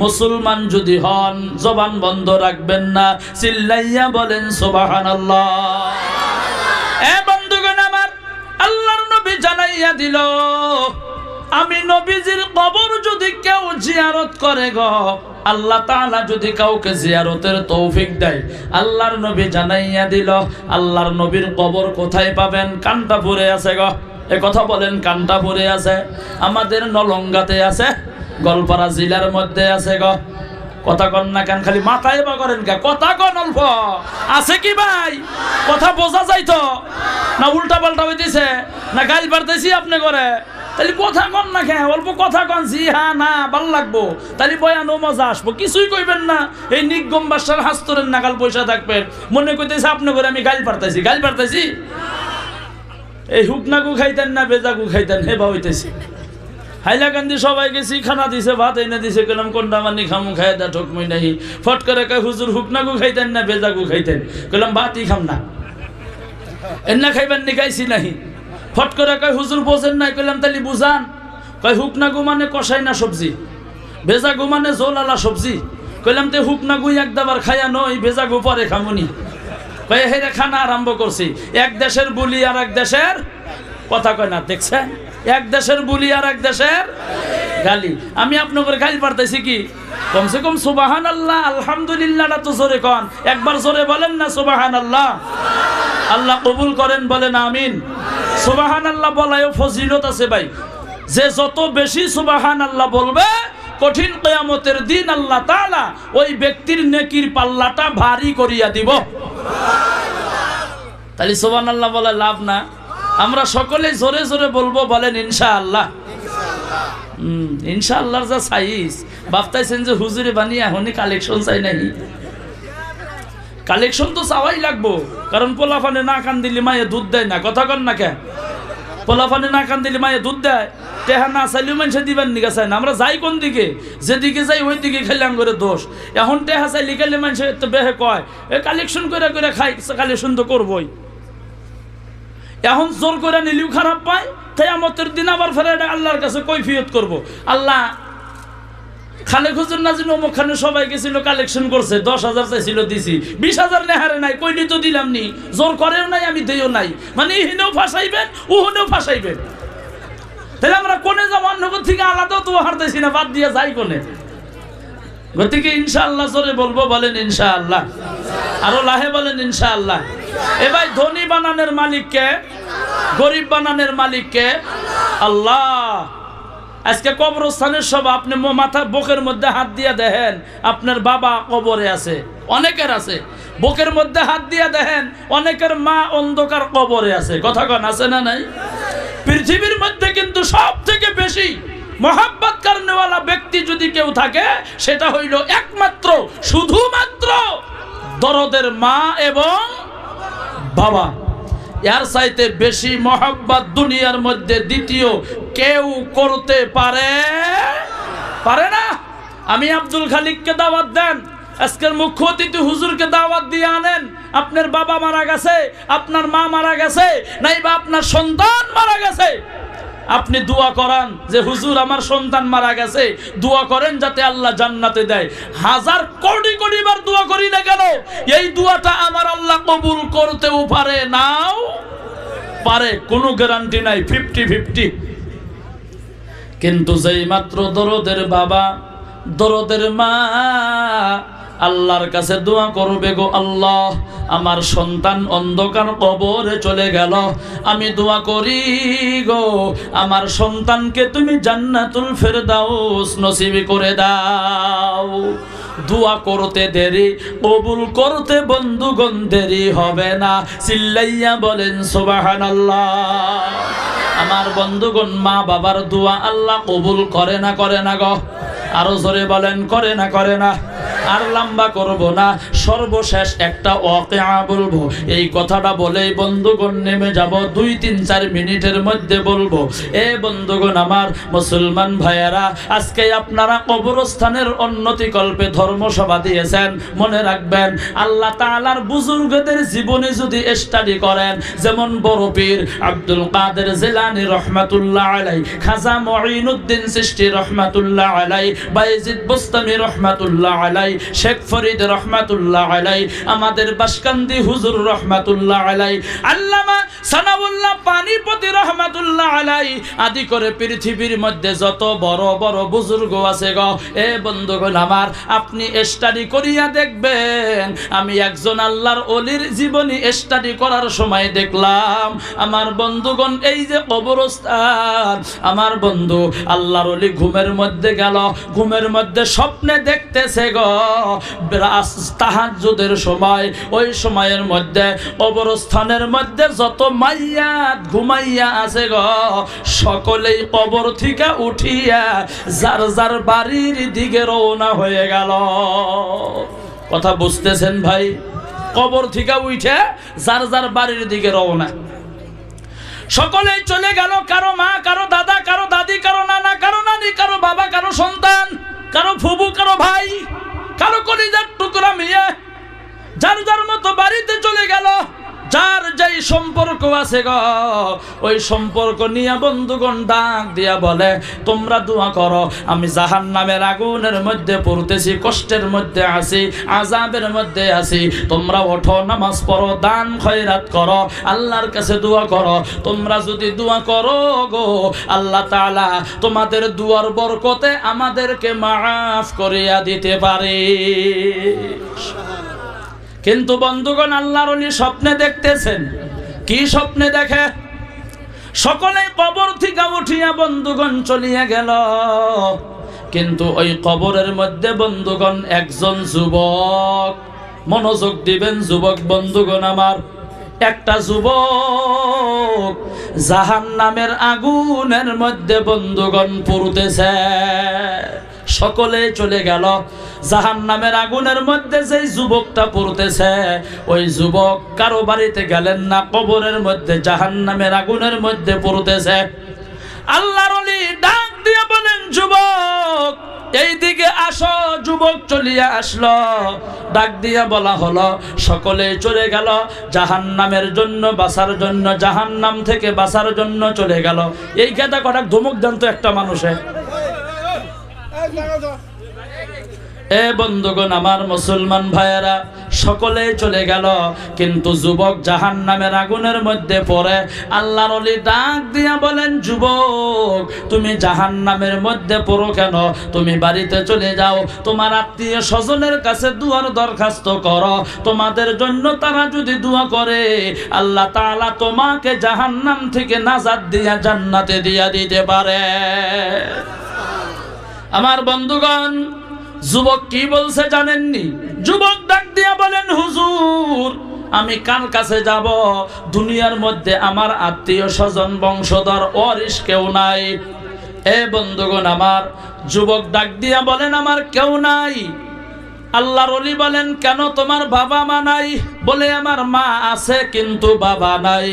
A: মুসলমান যদি হন, জবান বন্ধ রাখবেন না, চিল্লাইয়া বলেন সুবহানাল্লাহ। বন্ধুগণ আমার, আল্লাহর নবী জানাইয়া দিল, আমি নবীজির কবর যদি কেউ জিয়ারত করে গো, আল্লাহ তাআলা যদি কাউকে জিয়ারতের তৌফিক দেয়, আল্লাহর নবী জানাইয়া দিল, আল্লাহর নবীর কবর কোথায় পাবেন? কান্টাপুরে আছে গো। এ কথা বলেন, কান্টাপুরে আছে, আমাদের নলঙ্গাতে আছে, গোলপাড়া জেলার মধ্যে আছে গো। কথা কন না কেন? খালি মাথায় বা করেন কে? কথা কন অল্প আছে কি ভাই? কথা বোঝা যায় তো না? উল্টা পাল্টা হইতেছে না গাইল পারতেছি আপনি করে? তাহলে কথা কন না কেন? অল্প কথা কন, জি হ্যাঁ না ভাল লাগবো, তাহলে বয়ানো মজা আসবো। কিছুই কইবেন না, এই নিগম বাসার হাস্তরের নাগাল পয়সা থাকবেন, মনে করতেছে আপনি করে আমি গাইল পারতেছি। গাইল পারতেছি? এই হুকনাগু খাইতেন না বেজাগু খাইতেন? হেবা হইতেছি। হাইলাকান্দি সবাই গেছি, খানা দিছে, ভাত এনে দিছে, কেলাম কোনটা মানি খামু, খাই দা ঠকমই নাহি। ফট করে কয়, হুজুর হুকনাগু খাইতেন না বেজাগু খাইতেন? কেলাম ভাতই খাম না। এন্না খাইবেন নি? খাইছি নাহি। ফট করে কয়, হুজুর বোঝেন নাই? কইলাম তাহলে বুঝান। কয়, হুকনাগু মানে কষাই না সবজি, বেজাগু মানে ঝোলালা সবজি। কইলাম তে হুকনাগু একদাবার খাইয়া নই, বেজাগু পরে খামুনি। কয়, হেরে খানা আরম্ভ করছি। এক দেশের বুলি আর এক দেশের কথা কয় না, দেখছেন? এক দেশের বুলি আর এক দেশের গালি। আমি আপনাদের গালি পারতেছি কি? কমসে কম সুবহানাল্লাহ আলহামদুলিল্লাহটা তো জোরে কন, একবার জোরে বলেন না সুবহানাল্লাহ। আল্লাহ কবুল করেন, বলেন আমিন। সুবহানাল্লাহ বলায়ও ফজিলত আছে ভাই। যে যত বেশি সুবহানাল্লাহ বলবে, কঠিন কিয়ামতের দিন আল্লাহ তাআলা ওই ব্যক্তির নেকির পাল্লাটা ভারী করিয়া দিব। তাহলে সুবহানাল্লাহ বলে লাভ না? আমরা সকলে জোরে জোরে বলবো, বলেন ইনশাআল্লাহ। ইনশাআল্লাহর যা সাইজ ভাবতাইছেন যে হুজুরে বানিয়ে এখনই কালেকশন চাই নাই। কালেকশন তো চাওয়াই লাগবো, কারণ পোলাফানে না কান দিলে মায়ে দুধ দেয় না। কথা কন না কেন? পোলাফানে না কান দিলে মায়ে দুধ দেয়, টেহা না চাইলেও মানুষে দিবেন নিকা চায় না। আমরা যাই কোন দিকে? যেদিকে যাই ওই দিকে খেলাম করে দোষ। এখন টেহা চাইলে খেলে মানুষে তো বেহে কয়, এ কালেকশন করে করে খাই, কালেকশন তো করবোই। এখন জোর করে নিলেও খারাপ পায়, কিয়ামতের দিন আবার ফেরে আল্লাহর কাছে কৈফিয়ত করব। আল্লাহ, খালেক হুজুর না যিনি অমুক খানে সবাই গেছিল, কালেকশন করছে, 10,000 চাইছিল, দিছি, 20,000 নেহারে নাই, কইলি তো দিলাম নি। জোর করেও নাই, আমি দেও নাই, মানে ইহিনেও ফাঁসাইবেন, উহনেও ফাঁসাইবেন। তাহলে আমরা কোনে যাবো? অন্যগর থেকে আলাদা তো হারতেছি না, বাদ দিয়ে যাই কোনে? গতিকে ইনশাআল্লাহ জোরে বলবো, বলেন ইনশাআল্লাহ। আরো লাহে বলেন ইনশাআল্লাহ। এ ভাই, ধনী বানানের মালিককে, গরিব বানানের মালিককে আল্লাহ। আজকে কবরস্থানের সব আপনি মাথা বুকের মধ্যে হাত দিয়ে দেখেন, আপনার বাবা কবরে আছে, অনেকের আছে। বুকের মধ্যে হাত দিয়ে দেখেন, অনেকের মা অন্ধকার কবরে আছে। কথা কন, আছে না নাই? পৃথিবীর মধ্যে কিন্তু সব থেকে বেশি মোহাব্বত করনেওয়ালা ব্যক্তি যদি কেউ থাকে, সেটা হইল একমাত্র শুধুমাত্র দরদের মা এবং বাবা। এর চাইতে বেশি মোহাব্বত দুনিয়ার মধ্যে দ্বিতীয় কেউ করতে পারে না। আমি আব্দুল খালিককে দাওয়াত দেন, আজকের মুখ্য অতিথি হুজুরকে দাওয়াত দিয়ে আনেন। আপনার বাবা মারা গেছে, আপনার মা মারা গেছে, নাইবা আপনার সন্তান মারা গেছে, আপনি দোয়া করান যে হুজুর আমার সন্তান মারা গেছে, দোয়া করেন যাতে আল্লাহ জান্নাতে দেয়। হাজার কোটি কোটি বার দোয়া করি না কেন, এই দোয়াটা আমার আল্লাহ কবুল করতেও পারে, নাও পারে, কোনো গ্যারান্টি নাই, 50-50। কিন্তু যেই মাত্র দরদের বাবা, দরদের মা আল্লাহর কাছে দোয়া করবে, গো আল্লাহ আমার সন্তান অন্ধকার কবরে চলে গেল, আমি দোয়া করি গো আমার সন্তানকে তুমি জান্নাতুল ফেরদাউস নসিব করে দাও। দোয়া করতে দেরি, কবুল করতে বন্ধুগণ দেরি হবে না। চিল্লাইয়া বলেন সুবহানাল্লাহ। আমার বন্ধুগণ, মা বাবার দোয়া আল্লাহ কবুল করে না গো? আরো জোরে বলেন, করে না? আর লম্বা করব না, সর্বশেষ একটা ওয়াকিয়া বলবো। এই কথাটা বলেই বন্ধুগণ নেমে যাব, 2-3-4 মিনিটের মধ্যে বলবো। এ বন্ধুগণ আমার, মুসলমান ভাইয়েরা, আজকে আপনারা কবরস্থানের উন্নতি কল্পে ধর্মসভা দিয়েছেন। মনে রাখবেন, আল্লাহ তাআলার বুজুর্গদের জীবনী যদি স্টাডি করেন, যেমন বড় পীর আব্দুল কাদের জিলানী রহমাতুল্লাহ আলাইহি, খাজা মুঈনুদ্দিন চিশতি রহমাতুল্লাহ আলাইহি, বায়েজিদ বুস্তামি রহমাতুল্লাহ আলাইহি, শেখ ফরিদ রহমাতুল্লাহ আলাইহি, আমাদের বাসকান্দি হুজুর রহমাতুল্লাহ আলাইহি, আল্লামা সানাউল্লাহ পানিপতি রহমাতুল্লাহ আলাইহি, আদি করে পৃথিবীর মধ্যে যত বড় বড় বুজুর্গ আছে গো, এ বন্ধুগণ আমার, আপনি স্টাডি করিয়া দেখবেন। আমি একজন আল্লাহর ওলির জীবনী স্টাডি করার সময় দেখলাম, আমার বন্ধুগণ, এই যে কবরস্থান, আমার বন্ধু আল্লাহর ওলি ঘুমের মধ্যে গেল, ঘুমের মধ্যে স্বপ্নে দেখতেছে গো, তাহাজ্জুদের সময়, ওই সময়ের মধ্যে কবরস্থানের মধ্যে যত মাইয়াত ঘুমাইয়া আছে গো, সকলেই কবর থেকে উঠিয়া যার যার বাড়ির দিকে রওনা হয়ে গেল। কথা বুঝতেছেন ভাই? কবর থেকে উঠে যার যার বাড়ির দিকে রওনা, সকলেই চলে গেল। কারো মা, কারো দাদা, কারো দাদি, কারো নানা, কারো নানি, কারো বাবা, কারো সন্তান, কারো ফুবু, কারো ভাই, কারো কলিজার টুকরা মেয়ে, যার যার মতো বাড়িতে চলে গেল। যার যেই সম্পর্ক আছে গো, ওই সম্পর্ক নিয়ে বন্ধুগণ ডাক দিয়া বলে, তোমরা দোয়া করো, আমি জাহান্নামের আগুনের মধ্যে পড়তেছি, কষ্টের মধ্যে আছি, আযাবের মধ্যে আছি, তোমরা ওঠো, নামাজ পড়ো, দান খয়রাত করো, আল্লাহর কাছে দোয়া করো। তোমরা যদি দোয়া করো গো, আল্লাহ তাআলা তোমাদের দুয়ার বরকতে আমাদেরকে মাফ করিয়া দিতে পারে। কিন্তু বন্ধুগণ, আল্লাহর ওলি স্বপ্নে দেখতেছেন। কি স্বপ্নে দেখে? সকলে কবর থেকে উঠিয়া বন্ধুগণ চলিয়া গেল, কিন্তু ওই কবরের মধ্যে বন্ধুগণ একজন যুবক, মনোযোগ দিবেন যুবক বন্ধুগণ আমার, একটা যুবক জাহান্নামের আগুনের মধ্যে বন্ধুগণ পুড়তেছে। সকলে চলে গেল, জাহান্নামের আগুনের মধ্যে যেই যুবকটা পড়তেছে, ওই যুবক কারো বাড়িতে গেলেন না, কবরের মধ্যে জাহান্নামের আগুনের মধ্যে পড়তেছে। আল্লাহর ওলি ডাক দিয়ে বলেন, যুবক এইদিকে আসো। যুবক চলিয়া আসলো, ডাক দিয়া বলা হলো, সকলে চলে গেল জাহান্নামের জন্য বাঁচার জন্য, জাহান্নাম থেকে বাঁচার জন্য চলে গেল। এই কথা কটা ধমক দেন তো একটা মানুষে। এ বন্ধুগণ আমার, মুসলমান ভাইয়েরা, সকলে চলে গেল, কিন্তু যুবক জাহান্নামের আগুনের মধ্যে পড়ে। আল্লাহর ওলি ডাক দিয়া বলেন, যুবক তুমি জাহান্নামের মধ্যে পড়ো কেন? তুমি বাড়িতে চলে যাও, তোমার আত্মীয় স্বজনের কাছে দুয়ার দরখাস্ত করো, তোমাদের জন্য তারা যদি দোয়া করে, আল্লাহ তাআলা তোমাকে জাহান্নাম থেকে নাজাত দিয়া জান্নাতে দিয়া দিতে পারে। আমার বন্ধুগণ, যুবক কি বলছে জানেননি? যুবক ডাক দিয়া বলেন, হুজুর আমি কার কাছে যাব? দুনিয়ার মধ্যে আমার আত্মীয় স্বজন বংশধর ওয়ারিশ কেউ নাই। এ বন্ধুগণ আমার, যুবক ডাক দিয়া বলেন, আমার কেউ নাই। আল্লাহর ওলি বলেন, কেন তোমার বাবা মা নাই? বলে, আমার মা আছে কিন্তু বাবা নাই।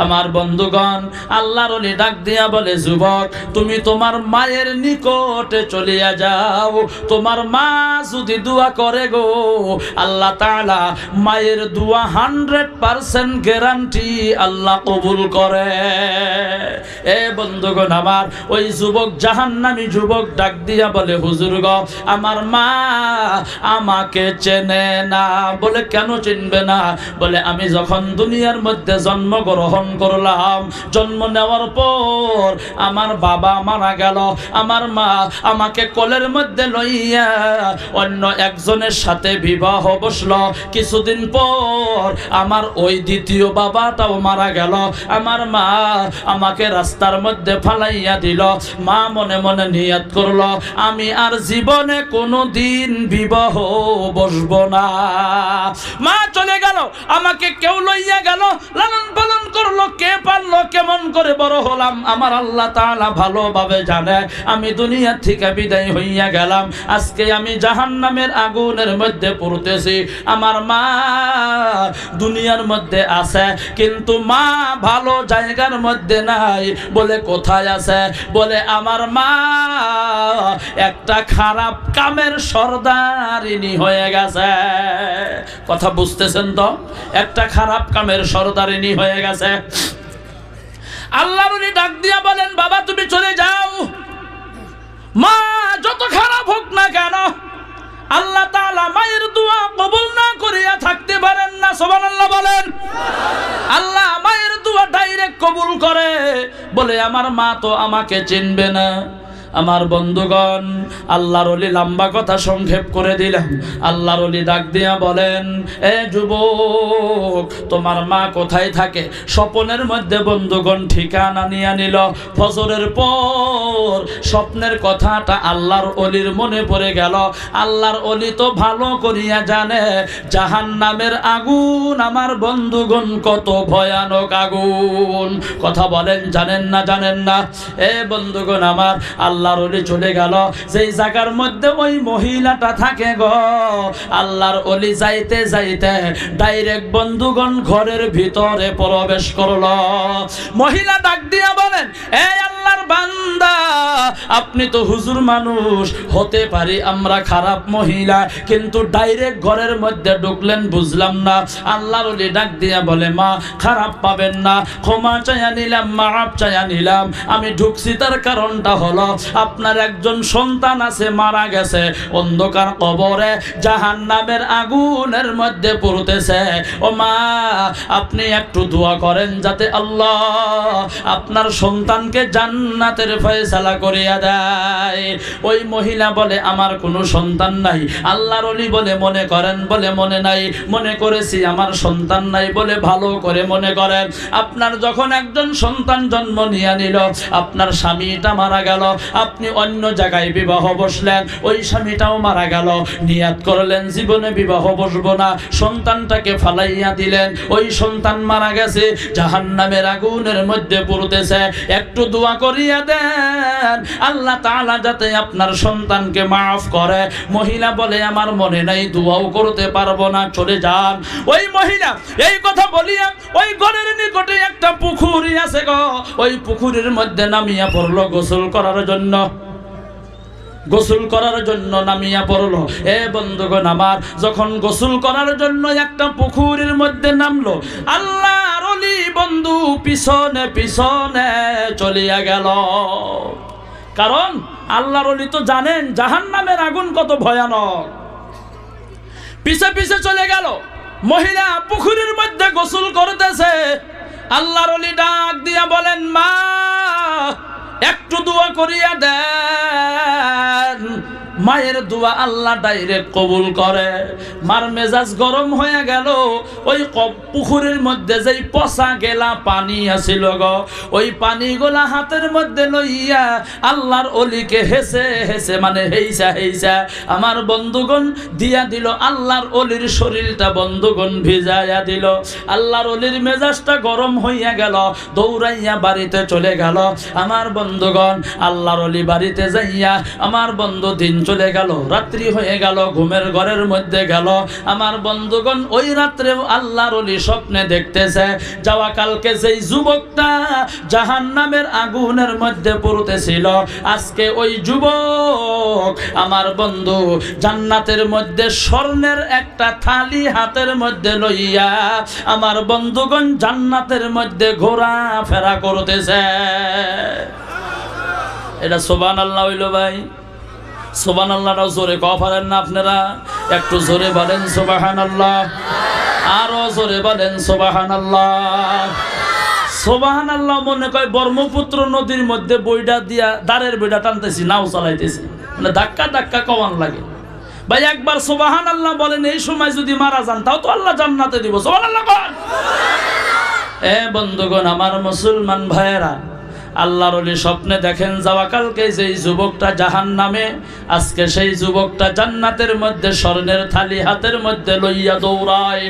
A: আমার বন্ধুগণ, আল্লাহর ওলি ডাক দিয়া বলে, যুবক তুমি তোমার মায়ের নিকটে চলিয়া যাও, তোমার মা যদি দোয়া করে গো, আল্লাহ তাআলা মায়ের দোয়া 100% গ্যারান্টি আল্লাহ কবুল করে। এ বন্ধুগণ আমার, ওই যুবক জাহান্নামী যুবক ডাক দিয়া বলে, হুজুর গো আমার মা আমাকে চেনে না। বলে, কেন চিনবে না? বলে, আমি যখন দুনিয়ার মধ্যে জন্মগ্রহণ করলাম, জন্ম নেওয়ার পর আমার বাবা মারা গেল, আমার মা আমাকে কোলের মধ্যে লইয়া অন্য একজনের সাথে বিবাহ বসলো। কিছুদিন পর আমার ওই দ্বিতীয় বাবাটাও মারা গেল, আমার মা আমাকে রাস্তার মধ্যে ফালাইয়া দিল। মা মনে মনে নিয়ত করলো, আমি আর জীবনে কোনো দিন বিবাহ বসবো না। মা চলে গেল, আমাকে কেউ লইয়া গেল, লালন পালন করলো, কে পারলো, কেমন করে বড় হলাম, আমার আল্লাহ তাআলা ভালোভাবে জানে। আমি দুনিয়া থেকে বিদায় হইয়া গেলাম, আজকে আমি জাহান্নামের আগুনের মধ্যে পড়তেছি। আমার মা দুনিয়ার মধ্যে আছে, কিন্তু মা ভালো জায়গার মধ্যে নাই। বলে কোথায় আছে? বলে আমার মা একটা খারাপ কামের সর্দারিনী হয়ে গেছে। কথা বুঝতেছেন তো? একটা খারাপ কামের সর্দারিনী হয়ে গেছে। আল্লাহর ওলি ডাক দিয়া বলেন, বাবা তুমি চলে যাও। মা যত খারাপ হোক না কেন, আল্লাহ তাআলা মায়ের দোয়া কবুল না করিয়া থাকতে পারেন না। সুবহানাল্লাহ বলেন। আল্লাহ মায়ের দোয়া ডাইরেক্ট কবুল করে। বলে আমার মা তো আমাকে চিনবে না। আমার বন্ধুগণ, আল্লাহর ওলি লম্বা কথা সংক্ষেপ করে দিলাম। আল্লাহর ওলি ডাক দিয়া বলেন, এ যুবক, তোমার মা কোথায় থাকে? স্বপ্নের মধ্যে বন্ধুগণ ঠিকানা নিয়ে নিল। ফজরের পর স্বপ্নের কথাটা আল্লাহর ওলির মনে পড়ে গেল। আল্লাহর ওলি তো ভালো করিয়া জানে জাহান্নামের আগুন আমার বন্ধুগণ কত ভয়ানক আগুন। কথা বলেন, জানেন না? জানেন না? এ বন্ধুগণ আমার, আল্লাহর ওলি চলে গেল যেই জায়গার মধ্যে ওই মহিলাটা থাকে গো। আল্লাহর ওলি যাইতে যাইতে ডাইরেক্ট বন্ধুগণ ঘরের ভিতরে প্রবেশ করলো। মহিলা ডাক দিয়া বলেন, এই আল্লাহর বান্দা, আপনি তো হুজুর মানুষ, হতে পারি আমরা খারাপ মহিলা, কিন্তু ডাইরেক্ট ঘরের মধ্যে ঢুকলেন বুঝলাম না। আল্লাহর ওলি ডাক দিয়া বলে, মা খারাপ পাবেন না, ক্ষমা চাইয়া নিলাম, মাফ চাইয়া নিলাম। আমি ঢুকছি তার কারণটা হলো আপনার একজন সন্তান আছে, মারা গেছে, অন্ধকার কবরে জাহান্নামের আগুনের মধ্যে পড়তেছে। ও মা, আপনি একটু দোয়া করেন যাতে আল্লাহ আপনার সন্তানকে জান্নাতের ফয়সালা করিয়া দেয়। ওই মহিলা বলে, আমার কোনো সন্তান নাই। আল্লাহর ওলি বলে, মনে করেন? বলে, মনে নাই। মনে করেছি আমার সন্তান নাই। বলে, ভালো করে মনে করেন। আপনার যখন একজন সন্তান জন্ম নিয়ে নিল, আপনার স্বামীটা মারা গেল, আপনি অন্য জায়গায় বিবাহ বসলেন, ওই স্বামীটাও মারা গেল, নিয়াত করলেন জীবনে বিবাহ বসবো না, সন্তানটাকে ফালাইয়া দিলেন, ওই সন্তান মারা গেছে, জাহান্নামের আগুনের মধ্যে পড়তেছে। একটু দোয়া করিয়া দেন আল্লাহ তাআলা যাতে আপনার সন্তানকে মাফ করে। মহিলা বলে, আমার মনে নাই, দোয়াও করতে পারবো না, চলে যান। ওই মহিলা এই কথা বলিয়া ওই ঘরের নিকটে একটা পুকুরি আছে গো, ওই পুকুরের মধ্যে নামিয়া পড়লো গোসল করার জন্য। গোসল করার জন্য নামিয়া পড়লো। এ বন্ধুগণ আমার, যখন গোসল করার জন্য একটা পুকুরের মধ্যে নামলো, আল্লাহর ওলি বন্ধু পিছনে পিছনে চলিয়া গেল। কারণ আল্লাহর ওলি তো জানেন জাহান্নামের আগুন কত ভয়ানক। পিছে পিছে চলে গেল। মহিলা পুকুরের মধ্যে গোসল করতেছে। আল্লাহর ওলি ডাক দিয়া বলেন, মা একটু দোয়া করিয়া দেন। মায়ের দোয়া আল্লাহ ডাইরেক্ট কবুল করে। মার মেজাজ গরম হয়ে গেল। ওই পুকুরের মধ্যে যেই পচা গেলা পানি আছিল গো, ওই পানিগুলা হাতের মধ্যে লইয়া আল্লাহর ওলিকে হেসে হেসে, মানে হেইসা হেইসা আমার বন্ধুগণ দিয়া দিল। আল্লাহর ওলির শরীরটা বন্ধুগণ ভিজাইয়া দিল। আল্লাহর ওলির মেজাজটা গরম হইয়া গেল, দৌড়াইয়া বাড়িতে চলে গেল। আমার বন্ধুগণ আল্লাহর ওলি বাড়িতে যাইয়া আমার বন্ধু দিন চলে গেল, রাত্রি হয়ে গেল, ঘুমের ঘরের মধ্যে গেল। আমার বন্ধুগণ ওই রাত্রে আল্লাহর ওলি স্বপ্নে দেখতেছে, যাওয়া কালকে যেই যুবকটা জাহান্নামের আগুনের মধ্যে পড়তেছিল, আজকে ওই যুবক আমার বন্ধু জান্নাতের মধ্যে স্বর্ণের একটা থালি হাতের মধ্যে লইয়া আমার বন্ধুগণ জান্নাতের মধ্যে ঘোরা ফেরা করতেছে। এটা সুবহানাল্লাহ হইল ভাই। সুবহানাল্লাহটাও জোরে কওয়া পারেন না আপনারা? একটু জোরে বলেন সুবহানাল্লাহ, আরো জোরে বলেন সুবহানাল্লাহ। সুবহানাল্লাহ মনে কয় ব্রহ্মপুত্র নদীর মধ্যে বইটা দিয়া দাঁড়ের বইটা টানতেছি, নাও চালাইতেছি, মানে ধাক্কা ধাক্কা কমান লাগে। ভাই একবার সুবহানাল্লাহ বলেন। এই সময় যদি মারা যান তাও তো আল্লাহ জান্নাতে দিব। সুবহানাল্লাহ বল। এ বন্ধুগণ আমার মুসলমান ভাইয়েরা, আল্লাহর ওলি স্বপ্নে দেখেন যাওয়া কালকে যেই যুবকটা জাহান্নামে, আজকে সেই যুবকটা জান্নাতের মধ্যে স্বর্ণের থালি হাতের মধ্যে লইয়া দৌড়ায়।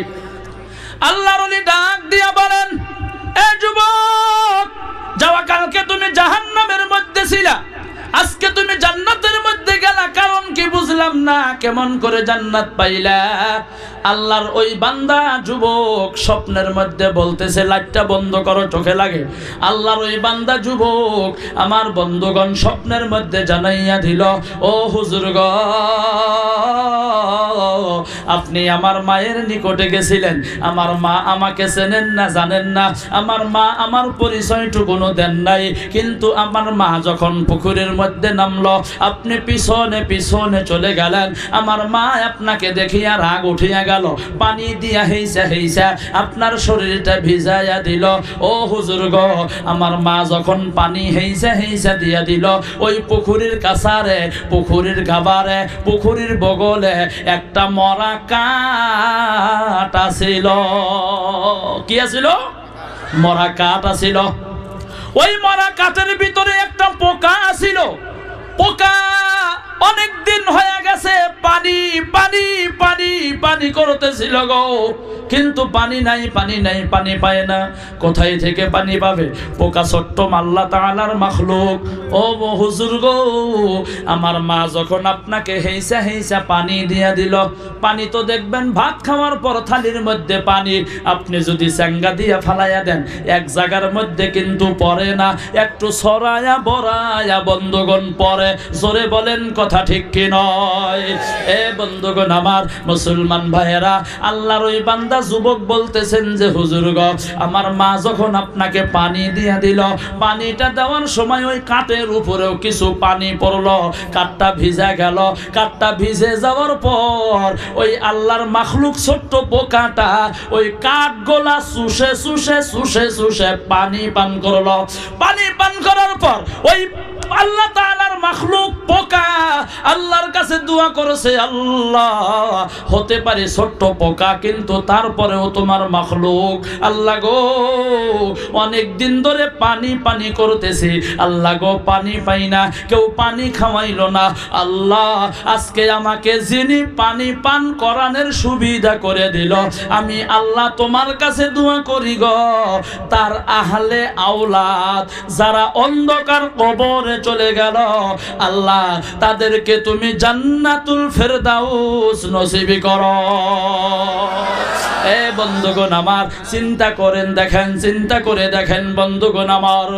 A: আল্লাহর ওলি ডাক দিয়া বলেন, এ যুবক, যাওয়া কালকে তুমি জাহান্নামের মধ্যে ছিলা, আজকে তুমি জান্নাতের মধ্যে গেলা, কারণ কি বুঝলাম না, কেমন করে জান্নাত পাইলা? আল্লাহর ওই বান্দা যুবক স্বপ্নের মধ্যে বলতেছে, লাইটটা বন্ধ করো, চোখে লাগে। আল্লাহর ওই বান্দা যুবক আমার বন্ধুগণ স্বপ্নের মধ্যে জানাইয়া দিল, ও হুজুর গো, আপনি আমার মায়ের নিকটে গেছিলেন, আমার মা আমাকে চেনেন না, জানেন না, আমার মা আমার পরিচয়টুকুনো দেন নাই, কিন্তু আমার মা যখন পুকুরের মধ্যে নামলো, আপনি পিছনে পিছনে চলে গেলেন, আমার মা আপনাকে দেখিয়া রাগ উঠিয়া গেল, পানি দিয়া হেইসা হেইসা আপনার শরীরটা ভিজাইয়া দিল। ও হুজুর গো, আমার মা যখন পানি হেইসা হেইসা দিয়া দিল, ওই পুকুরের কাছারে, পুকুরের গাবারে, পুকুরের বগলে একটা মরা কাঠ আছিল। কি আছিল? মরা কাঠ আছিল। ওই মরা কাঠের ভিতরে একটা পোকা আছিল। পোকা অনেক দিন হয়ে গেছে পানি পানি পানি পানি করতেছিল গো, কিন্তু পানি নাই, পানি নাই, পানি পায় না। কোথায় থেকে পানি পাবে? পোকা ছোট্ট আল্লাহ তাআলার মাখলুক। ও হুজুর গো, আমার মা যখন আপনাকে হেইসা হেইসা পানি দিয়া দিল, পানি তো দেখবেন ভাত খাওয়ার পর থালির মধ্যে পানি আপনি যদি চ্যাঙ্গা দিয়া ফালাইয়া দেন, এক জায়গার মধ্যে কিন্তু পড়ে না, একটু ছড়ায়া বড়ায়া বন্ধুগণ পড়ে। জোরে বলেন কথা ঠিক কি নয়? এ বন্ধুগণ আমার, মুসলমান ভাইয়েরা, আল্লাহর ওই বান্দা যুবক বলতেছেন যে হুজুর গো, আমার মা যখন আপনাকে পানি দিয়া দিল, পানিটা দেওয়ার সময় ওই কাঠের উপরেও কিছু পানি পড়লো, কাঠটা ভিজে গেল। কাঠটা ভিজে যাওয়ার পর ওই আল্লাহর মাখলুক ছোট্ট পোকাটা ওই কাঠ গোলা চুষে চুষে চুষে চুষে পানি পান করলো। পানি পান করার পর ওই আল্লাহ তাআলার মাখলুক পোকা আল্লাহর কাছে দোয়া করেছে, আল্লাহ, হতে পারে ছোট্ট পোকা, কিন্তু তারপরেও তোমার মাখলুক, আল্লাহ গো, অনেক দিন ধরে পানি পানি করতেছি, আল্লাহ গো, পানি পাই না, কেউ পানি খাওয়াইলো না, আল্লাহ, আজকে আমাকে যিনি পানি পান করানোর সুবিধা করে দিল, আমি আল্লাহ তোমার কাছে দোয়া করি গো, তার আহলে আওলাদ যারা অন্ধকার কবরে চলে গেল, আল্লাহ তাদেরকে তুমি জান্নাতুল ফেরদাউস নসিব করো। এ বন্ধুগণ আমার, চিন্তা করেন দেখেন, চিন্তা করে দেখেন বন্ধুগণ আমার,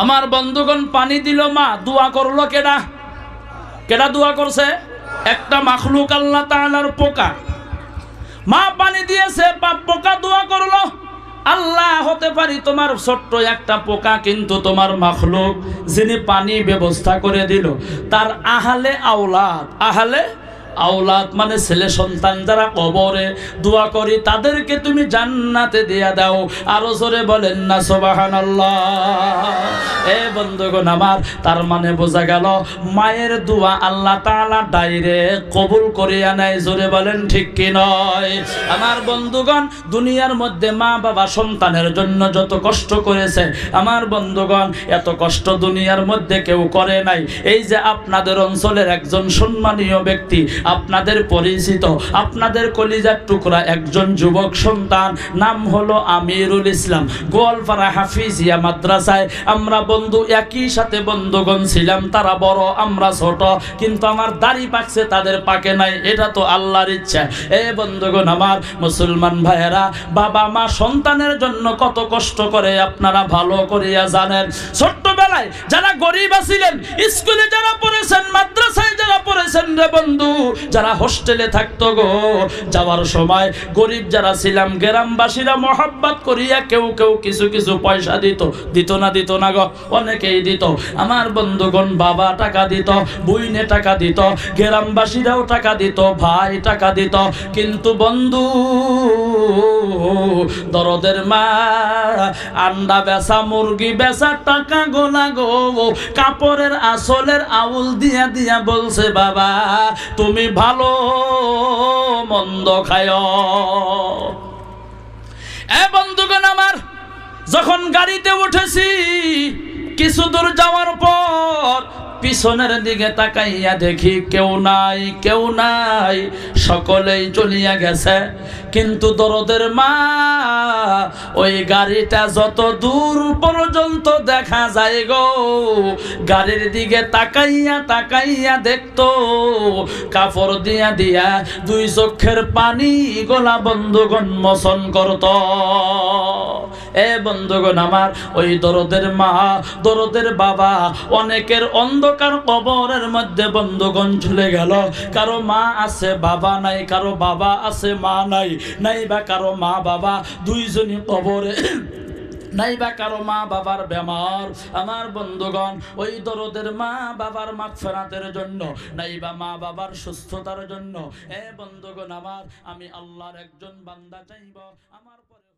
A: আমার বন্ধুগণ পানি দিল মা, দোয়া করলো কেডা? কেডা দোয়া করছে? একটা মাখলুক আল্লাহ তাআলার পোকা। মা পানি দিয়েছে, পোকা দোয়া করলো, আল্লাহ, হতে পারি তোমার ছোট্ট একটা পোকা, কিন্তু তোমার মাখলুক যিনি পানি ব্যবস্থা করে দিল, তার আহলে আওলাদ, আহলে আওলাদ মানে ছেলে সন্তান যারা কবরে দোয়া করি, তাদেরকে তুমি জান্নাতে দিয়া দাও। আরো জোরে বলেন না সুবহানাল্লাহ। এ বন্ধুগণ আমার, তার মানে বোঝা গেল মায়ের দোয়া আল্লাহ তাআলা ডাইরেক্ট কবুল করিয়া নেয়। জোরে বলেন ঠিক কি নয়? আমার বন্ধুগণ, দুনিয়ার মধ্যে মা বাবা সন্তানের জন্য যত কষ্ট করেছে, আমার বন্ধুগণ, এত কষ্ট দুনিয়ার মধ্যে কেউ করে নাই। এই যে আপনাদের অঞ্চলের একজন সম্মানীয় ব্যক্তি, আপনাদের পরিচিত, আপনাদের কলিজার টুকরা একজন যুবক সন্তান, নাম হলো আমিরুল ইসলাম, গোয়ালপাড়া হাফিজিয়া মাদ্রাসায় আমরা বন্ধু, একই সাথে বন্ধুগণ ছিলাম। তারা বড়, আমরা ছোট, কিন্তু আমার দাড়ি পাকছে, তাদের পাকে নাই, এটা তো আল্লাহর ইচ্ছা। এ বন্ধুগণ আমার, মুসলমান ভাইয়েরা, বাবা মা সন্তানের জন্য কত কষ্ট করে আপনারা ভালো করিয়া জানেন। ছোট্টবেলায় যারা গরিব ছিলেন, স্কুলে যারা পড়েছেন, মাদ্রাসায় যারা পড়েছেন রে বন্ধু, যারা হোস্টেলে থাকতো গো, যাওয়ার সময় গরিব যারা ছিলাম, গ্রামবাসীরা মহব্বত করিয়া কেউ কেউ কিছু কিছু পয়সা দিত, দিত না? দিত না গো? অনেকেই দিত। আমার বন্ধুগণ, বাবা টাকা দিত, বইনে টাকা দিত, গ্রামবাসীরাও টাকা দিত, ভাই টাকা দিত, কিন্তু বন্ধু, দরদের মা আন্ডা বেচা, মুরগি বেচা টাকা গোনা গো, কাপড়ের আসলের আউল দিয়া দিয়া বলছে, বাবা তুমি ভালো মন্দ খায়। এ বন্ধুগণ আমার, যখন গাড়িতে উঠেছি, কিছু দূর যাওয়ার পর পিছনের দিকে তাকাইয়া দেখি কেউ নাই, কেউ নাই, সকলেই চলিয়া গেছে। কিন্তু দরদের মা ওই গাড়িটা যত দূর পর্যন্ত দেখা যায় গো, গাড়ির দিকে তাকাইয়া তাকাইয়া দেখতো, কাপড় দিয়া দিয়া দুই চোখের পানি গোলা বন্ধুগণ মোচন করত। এ বন্ধুগণ আমার, ওই দরদের মা, দরদের বাবা, অনেকের অন্ধকার কবরের মধ্যে বন্ধুগণ ঝুলে গেল। কারো মা আছে বাবা নাই, কারো বাবা আছে মা নাই, নাইবা কারো মা বাবা দুইজনই কবরে, নাইবা কারো মা বাবার বেমার। আমার বন্ধুগণ, ওই দরদের মা বাবার মাগফিরাতের জন্য, নাইবা মা বাবার সুস্থতার জন্য, এ বন্ধুগণ আমার, আমি আল্লাহর একজন বান্দা চাইব আমার পরে